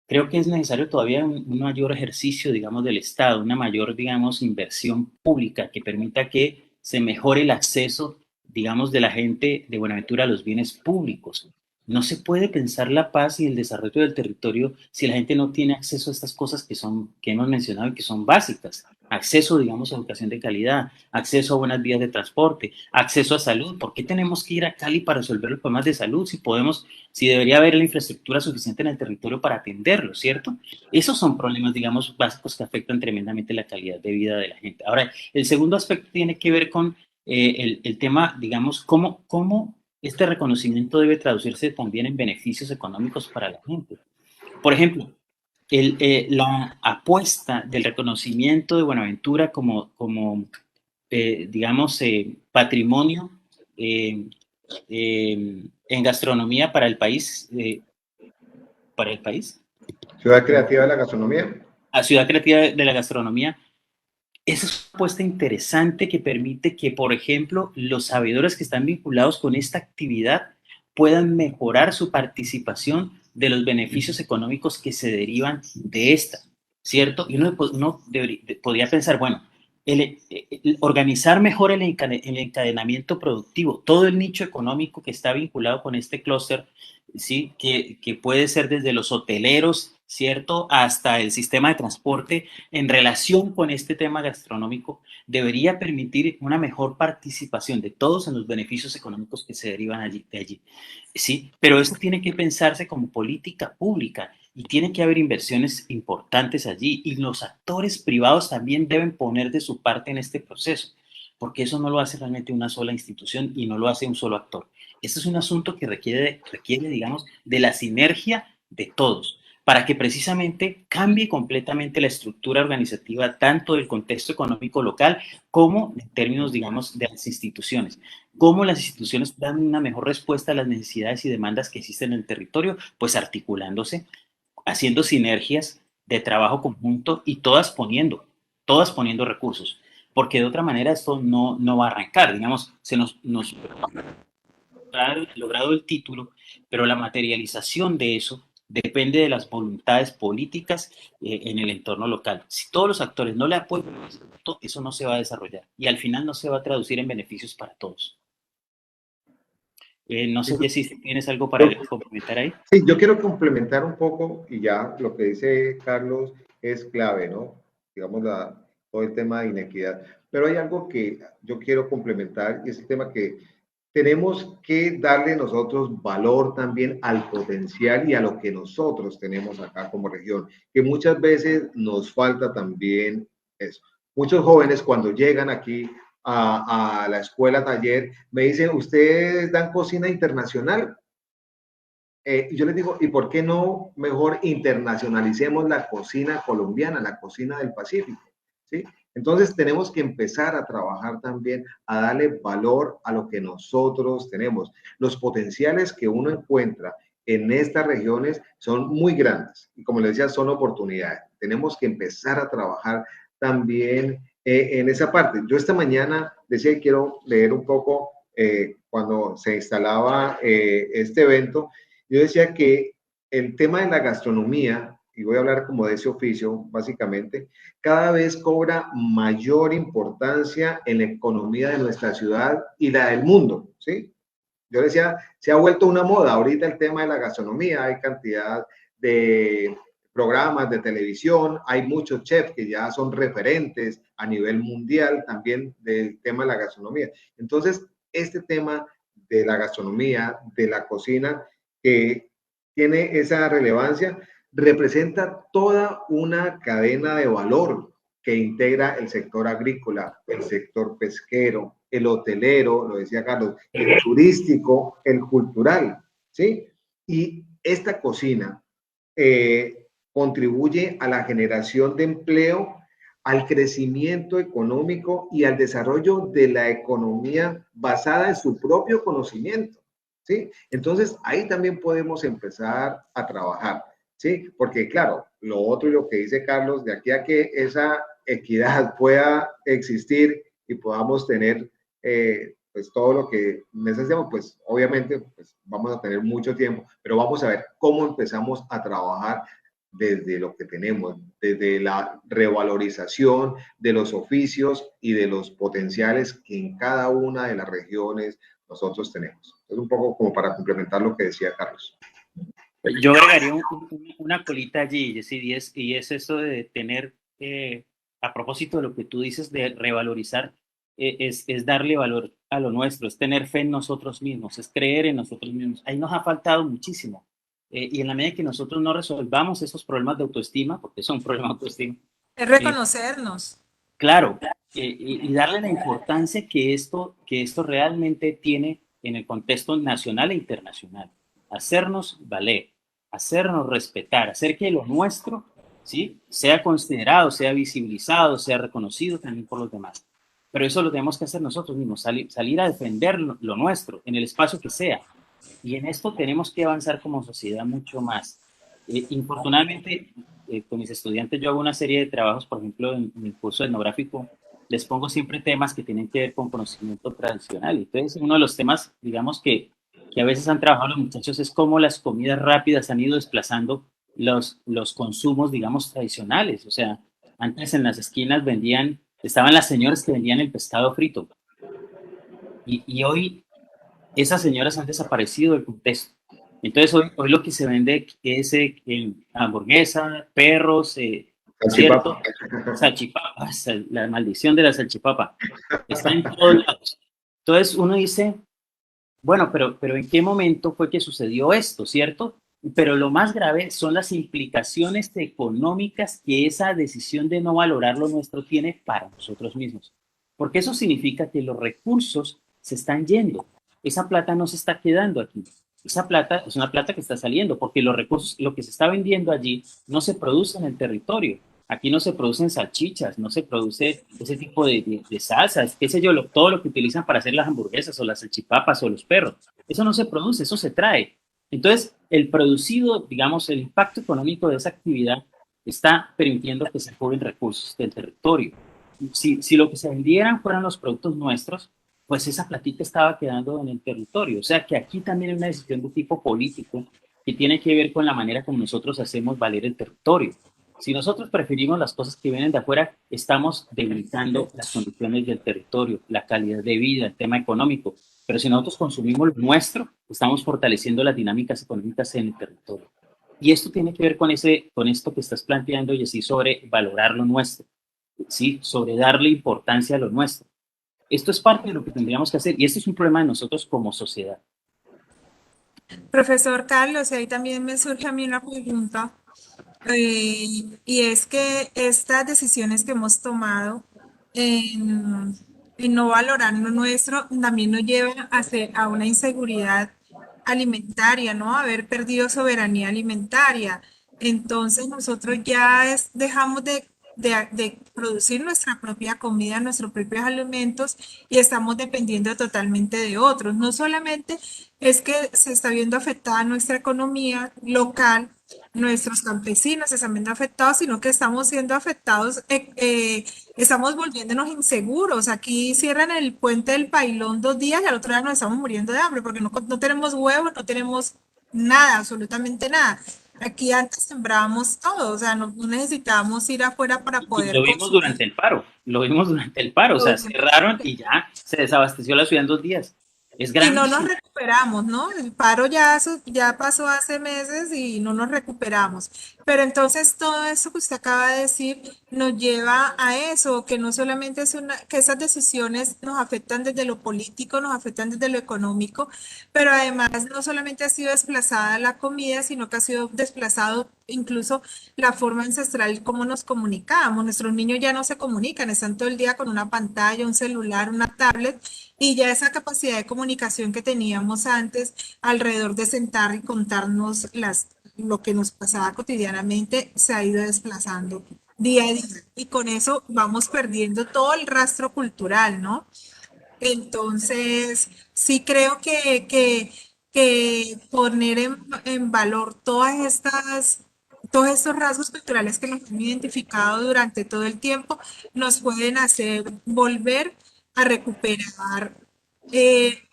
creo que es necesario todavía un mayor ejercicio, digamos, del Estado, una mayor, digamos, inversión pública que permita que se mejore el acceso, digamos, de la gente de Buenaventura a los bienes públicos. No se puede pensar la paz y el desarrollo del territorio si la gente no tiene acceso a estas cosas que hemos mencionado y que son básicas. Acceso, digamos, a educación de calidad, acceso a buenas vías de transporte, acceso a salud. ¿Por qué tenemos que ir a Cali para resolver los problemas de salud si debería haber la infraestructura suficiente en el territorio para atenderlo, ¿cierto? Esos son problemas, digamos, básicos que afectan tremendamente la calidad de vida de la gente. Ahora, el segundo aspecto tiene que ver con el tema, digamos, cómo este reconocimiento debe traducirse también en beneficios económicos para la gente. Por ejemplo, la apuesta del reconocimiento de Buenaventura como digamos, patrimonio en gastronomía para el país, Ciudad creativa de la gastronomía. a ciudad creativa de la gastronomía. Esa es una apuesta interesante que permite que, por ejemplo, los sabedores que están vinculados con esta actividad puedan mejorar su participación de los beneficios económicos que se derivan de esta, ¿cierto? Y uno podría pensar, bueno, organizar mejor el encadenamiento productivo, todo el nicho económico que está vinculado con este clúster, ¿sí? Que puede ser desde los hoteleros, ¿cierto? Hasta el sistema de transporte en relación con este tema gastronómico, debería permitir una mejor participación de todos en los beneficios económicos que se derivan de allí. Sí, pero eso tiene que pensarse como política pública y tiene que haber inversiones importantes allí y los actores privados también deben poner de su parte en este proceso, porque eso no lo hace realmente una sola institución y no lo hace un solo actor. Este es un asunto que requiere, digamos, de la sinergia de todos, para que precisamente cambie completamente la estructura organizativa tanto del contexto económico local como en términos, digamos, de las instituciones. Cómo las instituciones dan una mejor respuesta a las necesidades y demandas que existen en el territorio, pues articulándose, haciendo sinergias de trabajo conjunto y todas poniendo recursos, porque de otra manera esto no va a arrancar, digamos, se nos logrado el título, pero la materialización de eso depende de las voluntades políticas en el entorno local. Si todos los actores no le apoyan, eso no se va a desarrollar y al final no se va a traducir en beneficios para todos. No sé si tienes algo para complementar ahí. Sí, yo quiero complementar un poco y ya lo que dice Carlos es clave, ¿no? Digamos, todo el tema de inequidad. Pero hay algo que yo quiero complementar y es el tema que tenemos que darle nosotros valor también al potencial y a lo que nosotros tenemos acá como región, que muchas veces nos falta también eso. Muchos jóvenes cuando llegan aquí a la escuela taller me dicen, ¿ustedes dan cocina internacional? Y yo les digo, ¿y por qué no mejor internacionalicemos la cocina colombiana, la cocina del Pacífico? ¿Sí? Entonces tenemos que empezar a trabajar también, a darle valor a lo que nosotros tenemos. Los potenciales que uno encuentra en estas regiones son muy grandes y como les decía, son oportunidades. Tenemos que empezar a trabajar también en esa parte. Yo esta mañana decía que quiero leer un poco cuando se instalaba este evento. Yo decía que el tema de la gastronomía, y voy a hablar como de ese oficio, básicamente, cada vez cobra mayor importancia en la economía de nuestra ciudad y la del mundo, ¿sí? Yo decía, se ha vuelto una moda ahorita el tema de la gastronomía, hay cantidad de programas de televisión, hay muchos chefs que ya son referentes a nivel mundial también del tema de la gastronomía. Entonces, este tema de la gastronomía, de la cocina, que tiene esa relevancia, representa toda una cadena de valor que integra el sector agrícola, el sector pesquero, el hotelero, lo decía Carlos, el turístico, el cultural, ¿sí? Y esta cocina contribuye a la generación de empleo, al crecimiento económico y al desarrollo de la economía basada en su propio conocimiento, ¿sí? Entonces, ahí también podemos empezar a trabajar, ¿sí? Porque, claro, lo otro y lo que dice Carlos, de aquí a que esa equidad pueda existir y podamos tener pues todo lo que necesitamos, pues obviamente pues, vamos a tener mucho tiempo, pero vamos a ver cómo empezamos a trabajar desde lo que tenemos, desde la revalorización de los oficios y de los potenciales que en cada una de las regiones nosotros tenemos. Es un poco como para complementar lo que decía Carlos. Yo agregaría una colita allí, y es eso de tener, a propósito de lo que tú dices de revalorizar, es darle valor a lo nuestro, es tener fe en nosotros mismos, es creer en nosotros mismos. Ahí nos ha faltado muchísimo. Y en la medida que nosotros no resolvamos esos problemas de autoestima, porque son problemas de autoestima. Es reconocernos. Claro, y darle la importancia que esto realmente tiene en el contexto nacional e internacional. Hacernos valer, hacernos respetar, hacer que lo nuestro, ¿sí?, sea considerado, sea visibilizado, sea reconocido también por los demás. Pero eso lo tenemos que hacer nosotros mismos, salir a defender lo nuestro en el espacio que sea. Y en esto tenemos que avanzar como sociedad mucho más. Infortunadamente, con mis estudiantes yo hago una serie de trabajos, por ejemplo, en mi curso etnográfico, les pongo siempre temas que tienen que ver con conocimiento tradicional. Entonces, uno de los temas, digamos, que a veces han trabajado los muchachos es cómo las comidas rápidas han ido desplazando los consumos, digamos, tradicionales. O sea, antes en las esquinas estaban las señoras que vendían el pescado frito. Y hoy esas señoras han desaparecido del contexto. Entonces, hoy lo que se vende es hamburguesa, perros, ¿cierto? Salchipapas, la maldición de la salchipapa. Está en todos lados. Entonces, uno dice, bueno, pero ¿en qué momento fue que sucedió esto, cierto? Pero lo más grave son las implicaciones económicas que esa decisión de no valorar lo nuestro tiene para nosotros mismos. Porque eso significa que los recursos se están yendo. Esa plata no se está quedando aquí. Esa plata es una plata que está saliendo porque los recursos, lo que se está vendiendo allí, no se produce en el territorio. Aquí no se producen salchichas, no se produce ese tipo de salsas, qué sé yo, todo lo que utilizan para hacer las hamburguesas o las salchipapas o los perros. Eso no se produce, eso se trae. Entonces, el producido, digamos, el impacto económico de esa actividad está permitiendo que se cobren recursos del territorio. Si lo que se vendieran fueran los productos nuestros, pues esa platita estaba quedando en el territorio. O sea que aquí también hay una decisión de tipo político que tiene que ver con la manera como nosotros hacemos valer el territorio. Si nosotros preferimos las cosas que vienen de afuera, estamos debilitando las condiciones del territorio, la calidad de vida, el tema económico. Pero si nosotros consumimos lo nuestro, estamos fortaleciendo las dinámicas económicas en el territorio. Y esto tiene que ver con esto que estás planteando, y así sobre valorar lo nuestro, ¿sí?, sobre darle importancia a lo nuestro. Esto es parte de lo que tendríamos que hacer y esto es un problema de nosotros como sociedad. Profesor Carlos, y ahí también me surge a mí una pregunta, y es que estas decisiones que hemos tomado en no valorar lo nuestro también nos llevan a una inseguridad alimentaria, ¿no? Haber perdido soberanía alimentaria. Entonces nosotros ya dejamos de producir nuestra propia comida, nuestros propios alimentos y estamos dependiendo totalmente de otros. No solamente es que se está viendo afectada nuestra economía local, nuestros campesinos se están viendo afectados, sino que estamos siendo afectados, estamos volviéndonos inseguros. Aquí cierran el puente del Pailón 2 días y al otro día nos estamos muriendo de hambre porque no tenemos huevos, no tenemos nada, absolutamente nada. Aquí antes sembrábamos todo, o sea, no necesitábamos ir afuera para poder Lo vimos durante el paro, o sea, cerraron y ya se desabasteció la ciudad en 2 días. Es grande. Y no nos recuperamos, ¿no? El paro ya pasó hace meses y no nos recuperamos. Pero entonces todo eso que usted acaba de decir nos lleva a eso, que no solamente que esas decisiones nos afectan desde lo político, nos afectan desde lo económico, pero además no solamente ha sido desplazada la comida, sino que ha sido desplazado incluso la forma ancestral, cómo nos comunicábamos. Nuestros niños ya no se comunican, están todo el día con una pantalla, un celular, una tablet, y ya esa capacidad de comunicación que teníamos antes alrededor de sentar y contarnos lo que nos pasaba cotidianamente se ha ido desplazando día a día. Y con eso vamos perdiendo todo el rastro cultural, ¿no? Entonces, sí creo que poner en valor todos estos rasgos culturales que nos han identificado durante todo el tiempo nos pueden hacer volver a recuperar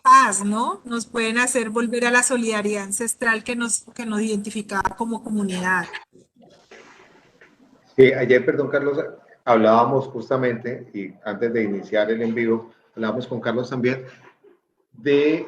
paz, ¿no? Nos pueden hacer volver a la solidaridad ancestral que nos identificaba como comunidad. Sí, ayer, perdón, Carlos, hablábamos justamente, y antes de iniciar el en vivo, hablábamos con Carlos también,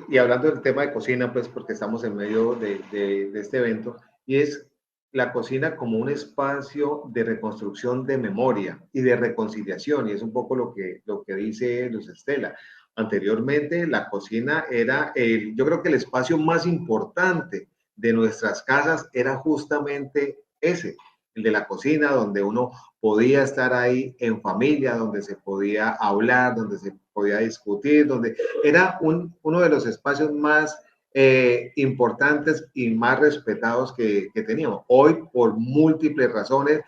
y hablando del tema de cocina, pues porque estamos en medio de este evento, y es la cocina como un espacio de reconstrucción de memoria y de reconciliación, y es un poco lo que dice Luz Estela. Anteriormente, la cocina era, yo creo que el espacio más importante de nuestras casas era justamente ese, el de la cocina, donde uno podía estar ahí en familia, donde se podía hablar, donde se podía discutir, donde era uno de los espacios más importantes y más respetados que teníamos. Hoy, por múltiples razones,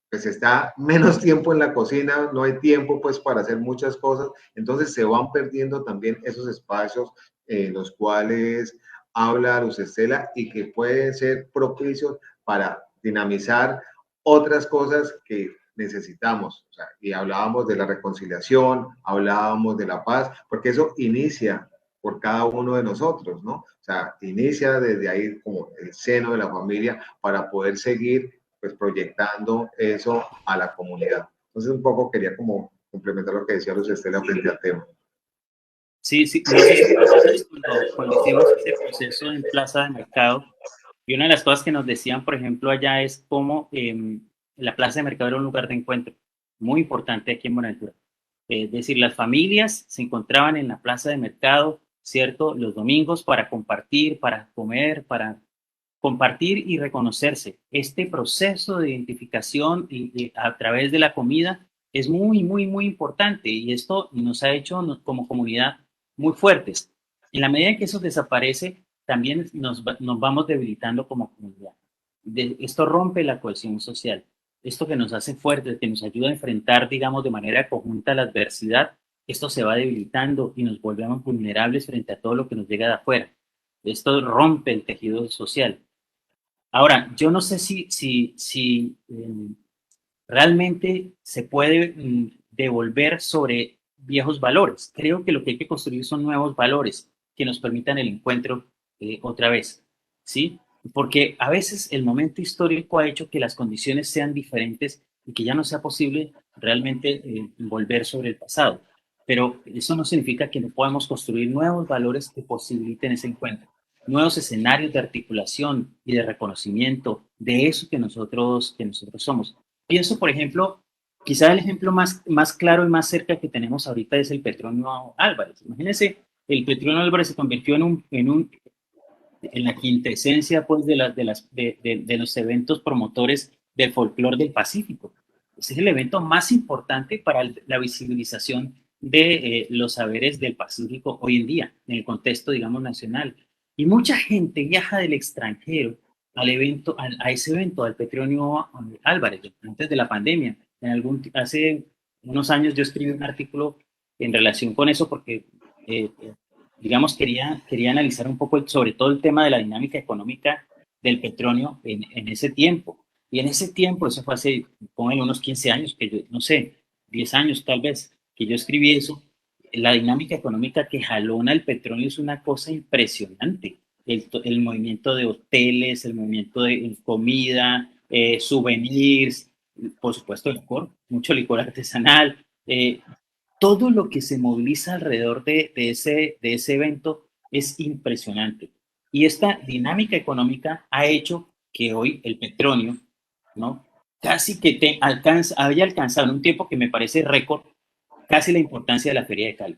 pues está menos tiempo en la cocina, no hay tiempo pues para hacer muchas cosas, entonces se van perdiendo también esos espacios en los cuales habla Luz Estela y que pueden ser propicios para dinamizar otras cosas que necesitamos. O sea, y hablábamos de la reconciliación, hablábamos de la paz, porque eso inicia por cada uno de nosotros, ¿no? O sea, inicia desde ahí como el seno de la familia para poder seguir pues proyectando eso a la comunidad. Entonces un poco quería como complementar lo que decía Luz Estela frente al tema. Sí, sí, no sé si recuerdas cuando hicimos ese proceso en Plaza de Mercado, y una de las cosas que nos decían, por ejemplo, allá es cómo la Plaza de Mercado era un lugar de encuentro muy importante aquí en Buenaventura. Es decir, las familias se encontraban en la Plaza de Mercado, ¿cierto? Los domingos para compartir, para comer, para compartir y reconocerse. Este proceso de identificación y a través de la comida es muy, muy, muy importante y esto nos ha hecho como comunidad muy fuertes. En la medida en que eso desaparece, también nos vamos debilitando como comunidad. Esto rompe la cohesión social. Esto que nos hace fuertes, que nos ayuda a enfrentar, digamos, de manera conjunta la adversidad, esto se va debilitando y nos volvemos vulnerables frente a todo lo que nos llega de afuera. Esto rompe el tejido social. Ahora, yo no sé si realmente se puede devolver sobre viejos valores. Creo que lo que hay que construir son nuevos valores que nos permitan el encuentro otra vez, ¿sí? Porque a veces el momento histórico ha hecho que las condiciones sean diferentes y que ya no sea posible realmente volver sobre el pasado. Pero eso no significa que no podamos construir nuevos valores que posibiliten ese encuentro, nuevos escenarios de articulación y de reconocimiento de eso que nosotros somos. Pienso, por ejemplo, quizá el ejemplo más claro y más cerca que tenemos ahorita es el Petronio Álvarez. Imagínense, el Petronio Álvarez se convirtió en la quintesencia pues, de los eventos promotores del folclore del Pacífico. Ese es el evento más importante para la visibilización de los saberes del Pacífico hoy en día, en el contexto, digamos, nacional. Y mucha gente viaja del extranjero a ese evento, al Petronio Álvarez, antes de la pandemia. Hace unos años yo escribí un artículo en relación con eso porque digamos, quería analizar un poco sobre todo el tema de la dinámica económica del petróleo en ese tiempo. Y en ese tiempo, eso fue hace, pongan unos 15 años, que yo, no sé, 10 años tal vez, que yo escribí eso, la dinámica económica que jalona el petróleo es una cosa impresionante. El movimiento de hoteles, el movimiento de comida, souvenirs, por supuesto licor, mucho licor artesanal, todo lo que se moviliza alrededor de ese evento es impresionante. Y esta dinámica económica ha hecho que hoy el petróleo, ¿no? Casi que haya alcanzado en un tiempo que me parece récord, casi la importancia de la Feria de Cali.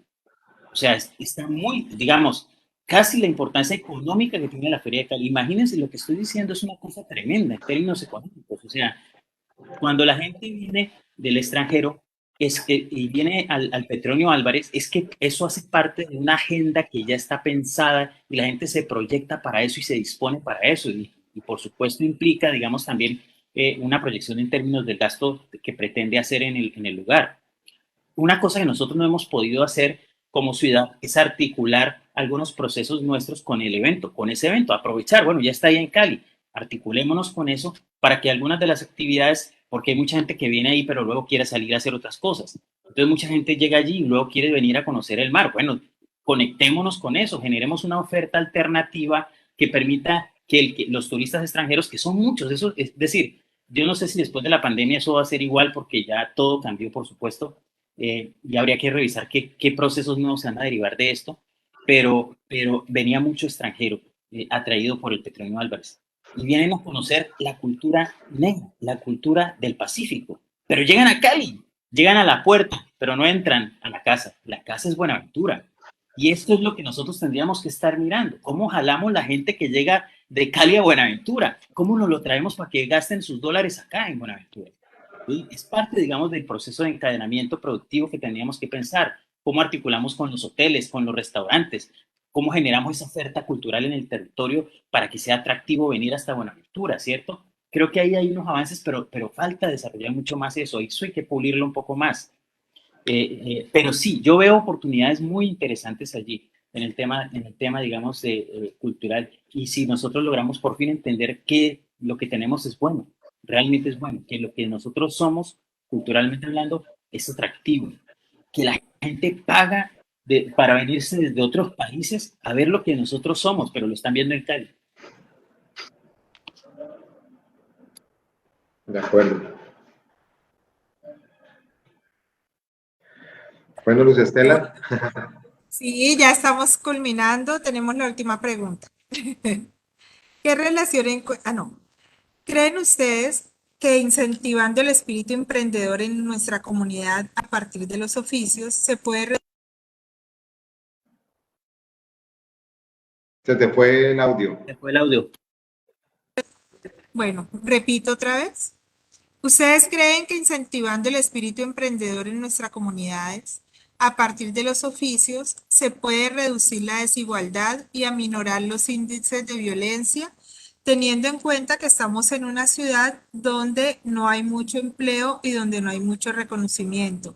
O sea, está muy, digamos, casi la importancia económica que tiene la Feria de Cali. Imagínense, lo que estoy diciendo es una cosa tremenda en términos económicos. O sea, cuando la gente viene del extranjero y viene al Petronio Álvarez, es que eso hace parte de una agenda que ya está pensada y la gente se proyecta para eso y se dispone para eso. Y y por supuesto implica, digamos, también una proyección en términos del gasto que pretende hacer en el lugar. Una cosa que nosotros no hemos podido hacer como ciudad es articular algunos procesos nuestros con el evento, con ese evento, aprovechar, bueno, ya está ahí en Cali, articulémonos con eso para que algunas de las actividades, porque hay mucha gente que viene ahí pero luego quiere salir a hacer otras cosas. Entonces mucha gente llega allí y luego quiere venir a conocer el mar. Bueno, conectémonos con eso, generemos una oferta alternativa que permita que los turistas extranjeros, que son muchos, eso es decir, yo no sé si después de la pandemia eso va a ser igual porque ya todo cambió, por supuesto, y habría que revisar qué procesos nuevos se van a derivar de esto, pero venía mucho extranjero atraído por el Petronio Álvarez y vienen a conocer la cultura negra, la cultura del Pacífico, pero llegan a Cali, llegan a la puerta, pero no entran a la casa es Buenaventura. Y esto es lo que nosotros tendríamos que estar mirando, cómo jalamos la gente que llega de Cali a Buenaventura, cómo nos lo traemos para que gasten sus dólares acá en Buenaventura. ¿Sí? Es parte, digamos, del proceso de encadenamiento productivo que tendríamos que pensar, cómo articulamos con los hoteles, con los restaurantes, cómo generamos esa oferta cultural en el territorio para que sea atractivo venir hasta Buenaventura, ¿cierto? Creo que ahí hay unos avances, pero falta desarrollar mucho más eso hay que pulirlo un poco más. Pero sí, yo veo oportunidades muy interesantes allí en el tema digamos, cultural. Y si nosotros logramos por fin entender que lo que tenemos es bueno, realmente es bueno, que lo que nosotros somos, culturalmente hablando, es atractivo, que la gente paga para venirse desde otros países a ver lo que nosotros somos, pero lo están viendo en Cali. De acuerdo. Bueno, Luz Estela. Sí, ya estamos culminando. Tenemos la última pregunta. ¿Qué relación no. ¿Creen ustedes que incentivando el espíritu emprendedor en nuestra comunidad a partir de los oficios se puede... Se te fue el audio. Se fue el audio. Bueno, repito otra vez. ¿Ustedes creen que incentivando el espíritu emprendedor en nuestras comunidades a partir de los oficios se puede reducir la desigualdad y aminorar los índices de violencia, teniendo en cuenta que estamos en una ciudad donde no hay mucho empleo y donde no hay mucho reconocimiento?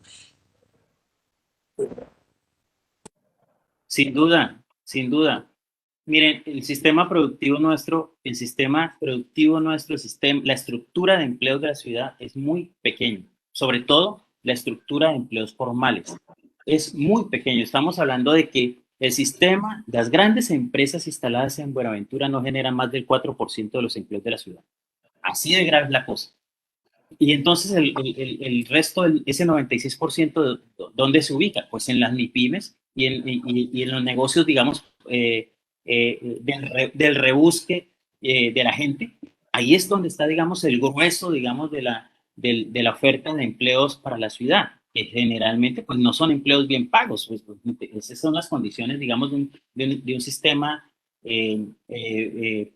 Sin duda, sin duda. Miren, el sistema productivo nuestro, la estructura de empleos de la ciudad es muy pequeño, sobre todo la estructura de empleos formales. Es muy pequeño. Estamos hablando de que el sistema, las grandes empresas instaladas en Buenaventura no generan más del 4% de los empleos de la ciudad. Así de grave es la cosa. Y entonces el resto, ese 96%, ¿dónde se ubica? Pues en las MIPYMES y en los negocios, digamos, del rebusque de la gente. Ahí es donde está, digamos, el grueso, digamos, de la oferta de empleos para la ciudad, que generalmente pues no son empleos bien pagos. Pues, esas son las condiciones, digamos, de un sistema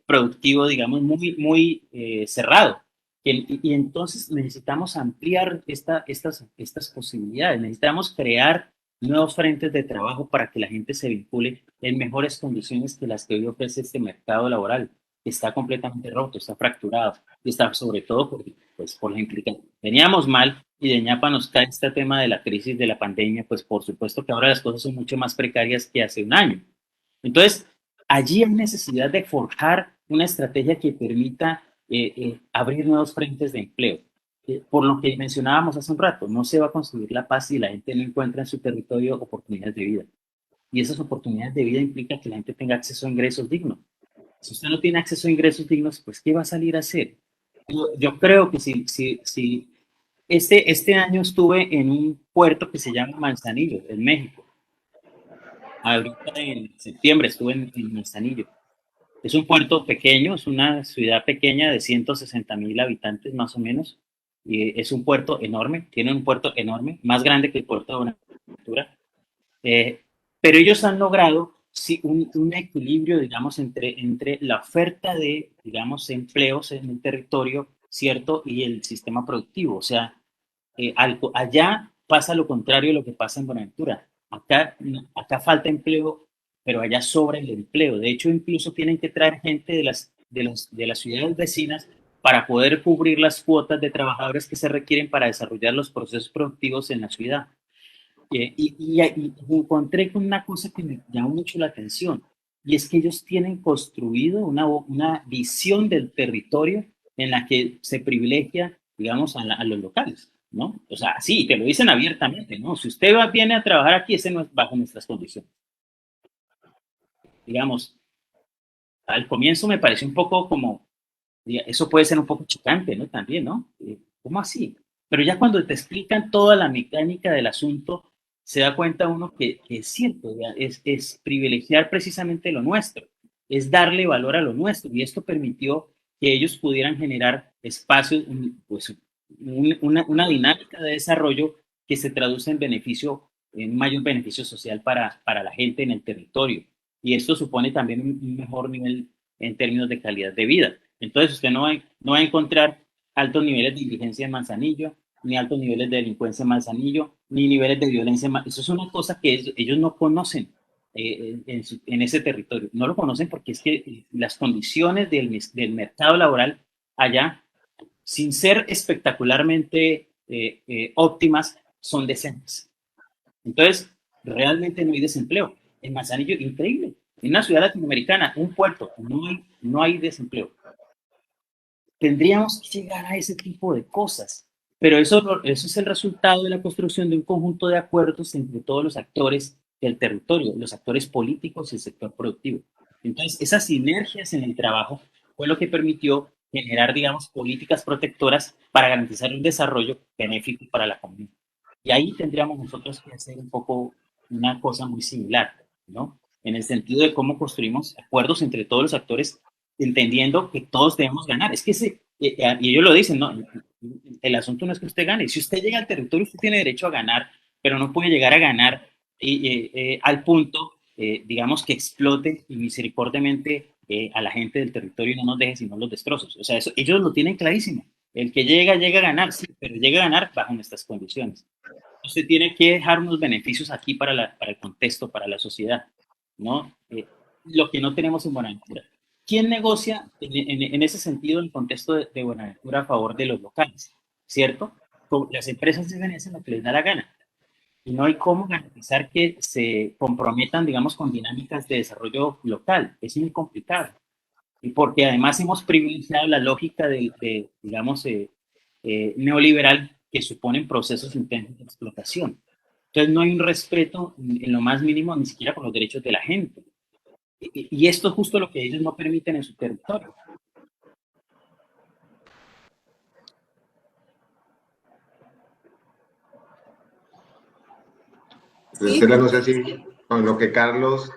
productivo, digamos, muy cerrado. Y entonces necesitamos ampliar estas posibilidades, necesitamos crear nuevos frentes de trabajo para que la gente se vincule en mejores condiciones que las que hoy ofrece este mercado laboral, que está completamente roto, está fracturado, y está sobre todo por la implicación. Veníamos mal y de ñapa nos cae este tema de la crisis de la pandemia, pues por supuesto que ahora las cosas son mucho más precarias que hace un año. Entonces, allí hay necesidad de forjar una estrategia que permita abrir nuevos frentes de empleo. Por lo que mencionábamos hace un rato, no se va a construir la paz si la gente no encuentra en su territorio oportunidades de vida. Y esas oportunidades de vida implican que la gente tenga acceso a ingresos dignos. Si usted no tiene acceso a ingresos dignos, pues ¿qué va a salir a hacer? Yo creo que si este año estuve en un puerto que se llama Manzanillo, en México. Ahorita en septiembre estuve en Manzanillo. Es un puerto pequeño, es una ciudad pequeña de 160,000 habitantes más o menos. Y es un puerto enorme, tiene un puerto enorme, más grande que el puerto de Buenaventura. Pero ellos han logrado sí, un equilibrio, digamos, entre la oferta de, digamos, empleos en el territorio, ¿cierto? Y el sistema productivo. O sea, allá pasa lo contrario de lo que pasa en Buenaventura. Acá falta empleo, pero allá sobra el empleo. De hecho, incluso tienen que traer gente de las ciudades vecinas para poder cubrir las cuotas de trabajadores que se requieren para desarrollar los procesos productivos en la ciudad. Y encontré con una cosa que me llamó mucho la atención, y es que ellos tienen construido una visión del territorio en la que se privilegia, digamos, a los locales, ¿no? O sea, sí, te lo dicen abiertamente, ¿no? Si usted viene a trabajar aquí, ese no es bajo nuestras condiciones. Digamos, al comienzo me pareció un poco como, eso puede ser un poco chocante, ¿no? También, ¿no? ¿Cómo así? Pero ya cuando te explican toda la mecánica del asunto, se da cuenta uno que es cierto, es privilegiar precisamente lo nuestro, es darle valor a lo nuestro, y esto permitió que ellos pudieran generar espacios, pues, una dinámica de desarrollo que se traduce en beneficio, en un mayor beneficio social para la gente en el territorio. Y esto supone también un mejor nivel en términos de calidad de vida. Entonces usted no va a encontrar altos niveles de indigencia en Manzanillo, ni altos niveles de delincuencia en Manzanillo, ni niveles de violencia. Eso es una cosa que ellos no conocen en ese territorio. No lo conocen porque es que las condiciones del mercado laboral allá, sin ser espectacularmente óptimas, son decentes. Entonces, realmente no hay desempleo. En Manzanillo, increíble. En una ciudad latinoamericana, un puerto, no hay desempleo. Tendríamos que llegar a ese tipo de cosas, pero eso es el resultado de la construcción de un conjunto de acuerdos entre todos los actores del territorio, los actores políticos y el sector productivo. Entonces, esas sinergias en el trabajo fue lo que permitió generar, digamos, políticas protectoras para garantizar un desarrollo benéfico para la comunidad. Y ahí tendríamos nosotros que hacer un poco una cosa muy similar, ¿no? En el sentido de cómo construimos acuerdos entre todos los actores, entendiendo que todos debemos ganar. Es que y ellos lo dicen, ¿no? El asunto no es que usted gane. Si usted llega al territorio, usted tiene derecho a ganar, pero no puede llegar a ganar al punto, digamos, que explote misericordiamente a la gente del territorio y no nos deje sino los destrozos. O sea, eso, ellos lo tienen clarísimo. El que llega a ganar, sí, pero llega a ganar bajo nuestras condiciones. Usted tiene que dejar unos beneficios aquí para el contexto, para la sociedad, ¿no? Lo que no tenemos en Buenaventura. ¿Quién negocia en ese sentido el contexto de Buenaventura a favor de los locales? ¿Cierto? Las empresas deben hacer lo que les da la gana. Y no hay cómo garantizar que se comprometan, digamos, con dinámicas de desarrollo local. Es muy complicado. Y porque además hemos privilegiado la lógica digamos, neoliberal que suponen procesos intensos de explotación. Entonces no hay un respeto en lo más mínimo ni siquiera por los derechos de la gente. Y esto es justo lo que ellos no permiten en su territorio. Estela, no sé si con lo que Carlos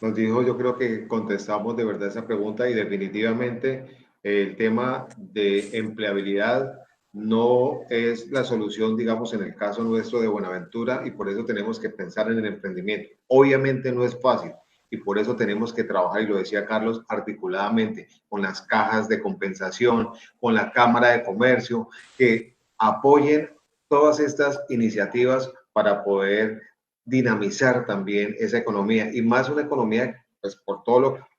nos dijo, yo creo que contestamos de verdad esa pregunta, y definitivamente el tema de empleabilidad no es la solución, digamos, en el caso nuestro de Buenaventura, y por eso tenemos que pensar en el emprendimiento. Obviamente no es fácil, y por eso tenemos que trabajar, y lo decía Carlos, articuladamente con las cajas de compensación, con la Cámara de Comercio, que apoyen todas estas iniciativas para poder dinamizar también esa economía, y más una economía, pues por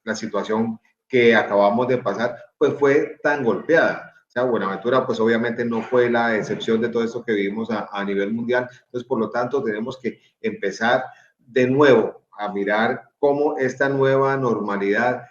la situación que acabamos de pasar, pues fue tan golpeada. O sea, Buenaventura, pues obviamente no fue la excepción de todo esto que vivimos a nivel mundial. Entonces, por lo tanto, tenemos que empezar de nuevo a mirar cómo esta nueva normalidad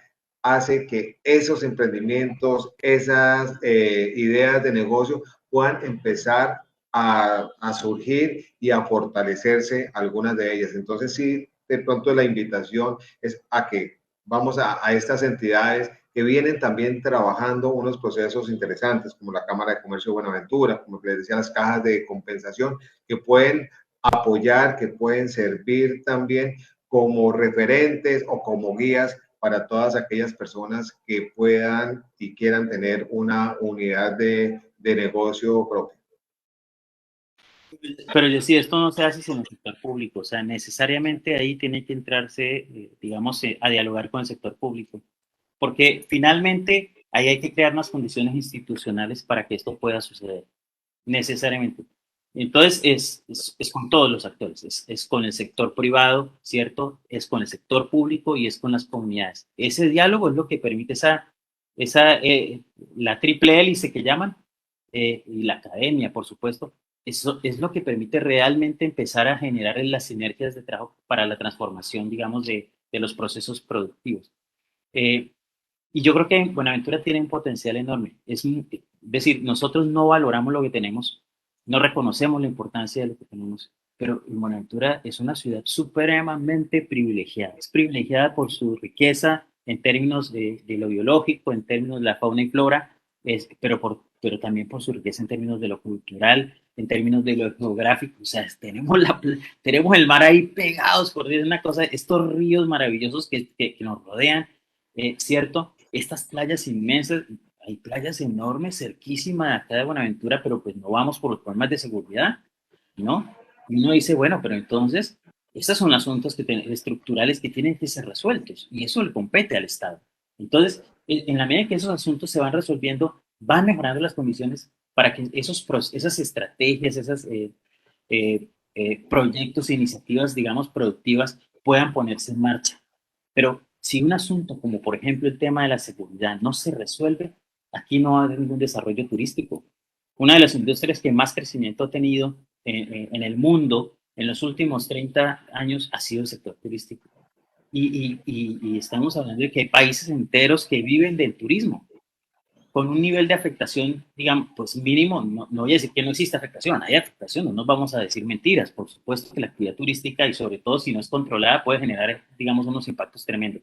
hace que esos emprendimientos, esas ideas de negocio puedan empezar a surgir y a fortalecerse algunas de ellas. Entonces, sí, de pronto la invitación es a que vamos a estas entidades que vienen también trabajando unos procesos interesantes, como la Cámara de Comercio de Buenaventura, como les decía, las cajas de compensación, que pueden apoyar, que pueden servir también como referentes o como guías para todas aquellas personas que puedan y quieran tener una unidad de negocio propio. Pero yo sí, esto no se hace sin el sector público, o sea, necesariamente ahí tiene que entrarse, digamos, a dialogar con el sector público, porque finalmente ahí hay que crear unas condiciones institucionales para que esto pueda suceder, necesariamente. Entonces, es con todos los actores, es con el sector privado, ¿cierto? Es con el sector público y es con las comunidades. Ese diálogo es lo que permite esa la triple hélice que llaman, y la academia, por supuesto, eso es lo que permite realmente empezar a generar las sinergias de trabajo para la transformación, digamos, de los procesos productivos. Y yo creo que Buenaventura tiene un potencial enorme. Es decir, nosotros no valoramos lo que tenemos, no reconocemos la importancia de lo que tenemos, pero Buenaventura es una ciudad supremamente privilegiada. Es privilegiada por su riqueza en términos de lo biológico, en términos de la fauna y flora, pero también por su riqueza en términos de lo cultural, en términos de lo geográfico. O sea, tenemos el mar ahí pegados, por decir una cosa, estos ríos maravillosos que nos rodean, ¿cierto? Estas playas inmensas, hay playas enormes cerquísimas de acá de Buenaventura, pero pues no vamos por los problemas de seguridad, ¿no? Y uno dice, bueno, pero entonces, estos son asuntos estructurales que tienen que ser resueltos, y eso le compete al Estado. Entonces, en la medida que esos asuntos se van resolviendo, van mejorando las condiciones para que esas estrategias, esos proyectos e iniciativas, digamos, productivas, puedan ponerse en marcha. Pero si un asunto como, por ejemplo, el tema de la seguridad no se resuelve, aquí no va a haber ningún desarrollo turístico. Una de las industrias que más crecimiento ha tenido en el mundo en los últimos 30 años ha sido el sector turístico. Y estamos hablando de que hay países enteros que viven del turismo, con un nivel de afectación, digamos, pues mínimo. No voy a decir que no existe afectación, hay afectación, no nos vamos a decir mentiras. Por supuesto que la actividad turística, y sobre todo si no es controlada, puede generar, digamos, unos impactos tremendos.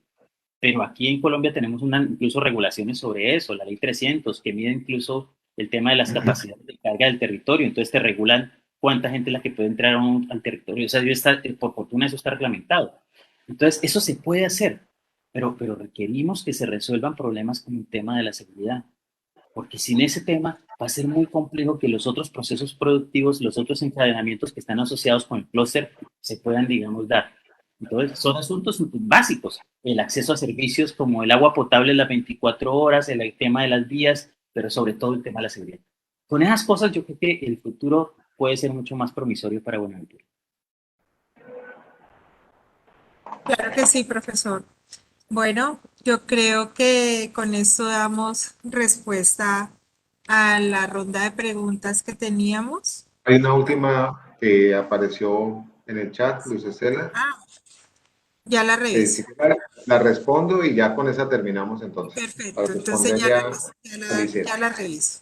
Pero aquí en Colombia tenemos incluso regulaciones sobre eso, la ley 300, que mide incluso el tema de las capacidades de carga del territorio. Entonces te regulan cuánta gente es la que puede entrar al territorio. O sea, por fortuna eso está reglamentado. Entonces eso se puede hacer, pero requerimos que se resuelvan problemas como el tema de la seguridad, porque sin ese tema va a ser muy complejo que los otros procesos productivos, los otros encadenamientos que están asociados con el clúster se puedan, digamos, dar. Entonces, son asuntos básicos, el acceso a servicios como el agua potable las 24 horas, el tema de las vías, pero sobre todo el tema de la seguridad. Con esas cosas yo creo que el futuro puede ser mucho más promisorio para Buenaventura. Claro que sí, profesor. Bueno, yo creo que con esto damos respuesta a la ronda de preguntas que teníamos. Hay una última que apareció en el chat, Luz Estela. Ah, ya la reviso. Si la respondo y ya con esa terminamos entonces. Perfecto, Para entonces responderle a ya la reviso.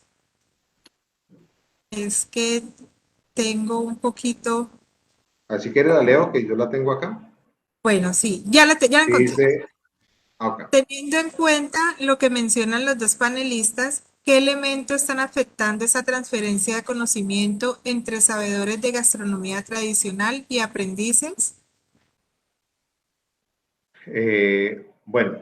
Es que tengo un poquito. Así que la leo, que yo la tengo acá. Bueno, sí, ya la encontré. Dice, okay. Teniendo en cuenta lo que mencionan los dos panelistas, ¿qué elementos están afectando esa transferencia de conocimiento entre sabedores de gastronomía tradicional y aprendices? Bueno,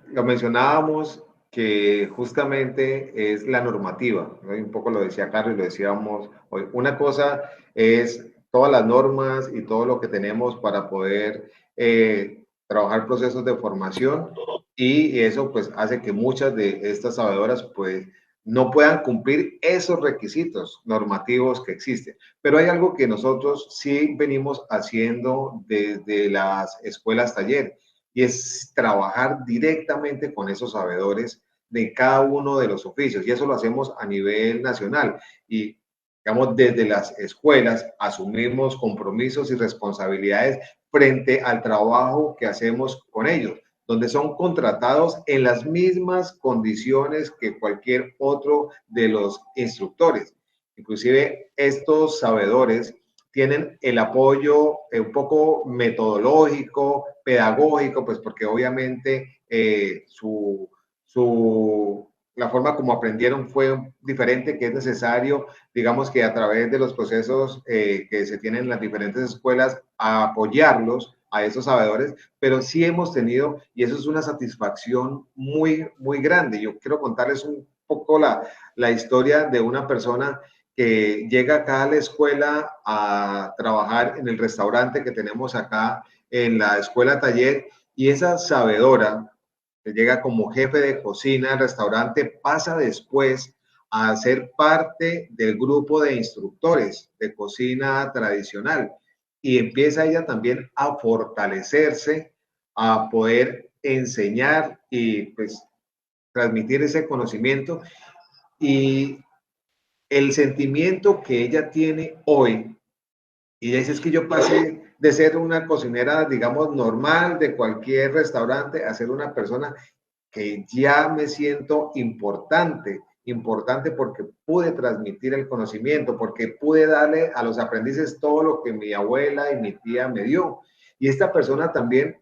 lo mencionábamos que justamente es la normativa, ¿no? Un poco lo decía Carlos y lo decíamos hoy. Una cosa es todas las normas y todo lo que tenemos para poder trabajar procesos de formación, y eso pues hace que muchas de estas sabedoras pues no puedan cumplir esos requisitos normativos que existen. Pero hay algo que nosotros sí venimos haciendo desde las escuelas taller, y es trabajar directamente con esos sabedores de cada uno de los oficios, y eso lo hacemos a nivel nacional. Y digamos, desde las escuelas asumimos compromisos y responsabilidades frente al trabajo que hacemos con ellos, donde son contratados en las mismas condiciones que cualquier otro de los instructores. Inclusive estos sabedores tienen el apoyo un poco metodológico, pedagógico, pues porque obviamente la forma como aprendieron fue diferente, que es necesario, digamos, que a través de los procesos que se tienen en las diferentes escuelas, apoyarlos a esos sabedores, pero sí hemos tenido, y eso es una satisfacción muy, muy grande. Yo quiero contarles un poco la historia de una persona que llega acá a la escuela a trabajar en el restaurante que tenemos acá en la escuela taller, y esa sabedora que llega como jefe de cocina del restaurante pasa después a ser parte del grupo de instructores de cocina tradicional, y empieza ella también a fortalecerse, a poder enseñar y pues transmitir ese conocimiento y el sentimiento que ella tiene hoy. Y ella dice, es que yo pasé de ser una cocinera, digamos, normal de cualquier restaurante a ser una persona que ya me siento importante, importante porque pude transmitir el conocimiento, porque pude darle a los aprendices todo lo que mi abuela y mi tía me dio. Y esta persona también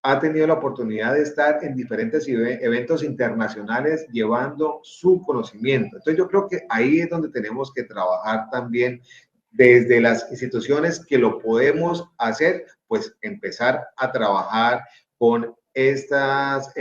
ha tenido la oportunidad de estar en diferentes eventos internacionales llevando su conocimiento. Entonces yo creo que ahí es donde tenemos que trabajar también desde las instituciones que lo podemos hacer, pues empezar a trabajar con estas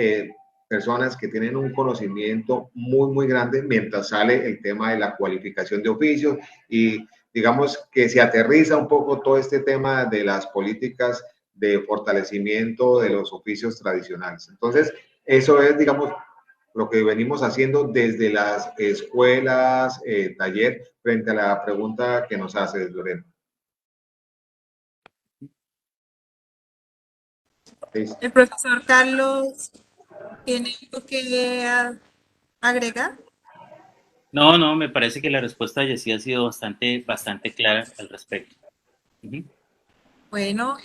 personas que tienen un conocimiento muy, muy grande mientras sale el tema de la cualificación de oficios y digamos que se aterriza un poco todo este tema de las políticas de fortalecimiento de los oficios tradicionales. Entonces, eso es, digamos, lo que venimos haciendo desde las escuelas, taller, frente a la pregunta que nos hace Lorena. El profesor Carlos tiene algo que agregar. No, me parece que la respuesta de Jessie ha sido bastante clara al respecto. Bueno,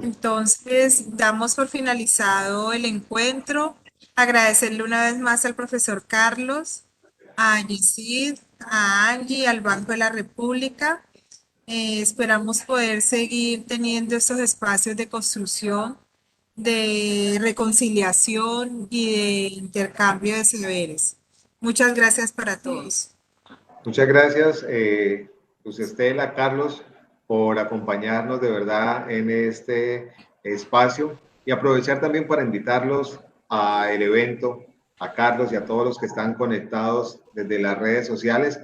entonces damos por finalizado el encuentro. Agradecerle una vez más al profesor Carlos, a Yesid, a Angie, al Banco de la República. Esperamos poder seguir teniendo estos espacios de construcción, de reconciliación y de intercambio de saberes. Muchas gracias para todos. Muchas gracias, Luz Estela, Carlos, por acompañarnos de verdad en este espacio y aprovechar también para invitarlos al evento, a Carlos y a todos los que están conectados desde las redes sociales.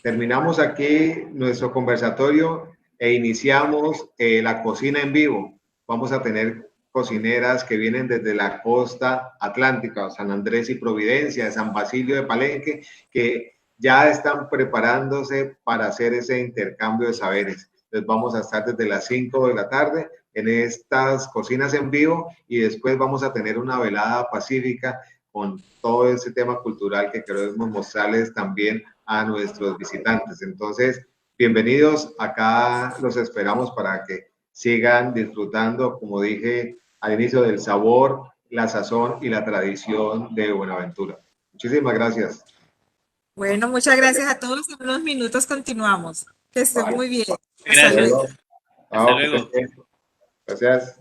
Terminamos aquí nuestro conversatorio e iniciamos la cocina en vivo. Vamos a tener cocineras que vienen desde la costa atlántica, San Andrés y Providencia, de San Basilio de Palenque, que ya están preparándose para hacer ese intercambio de saberes. Entonces vamos a estar desde las 5 de la tarde en estas cocinas en vivo y después vamos a tener una velada pacífica con todo ese tema cultural que queremos mostrarles también a nuestros visitantes. Entonces, bienvenidos, acá los esperamos para que sigan disfrutando, como dije al inicio, del sabor, la sazón y la tradición de Buenaventura. Muchísimas gracias. Bueno, muchas gracias a todos. En unos minutos continuamos. Que estén muy bien. Gracias. Hasta luego. Hasta luego. Gracias.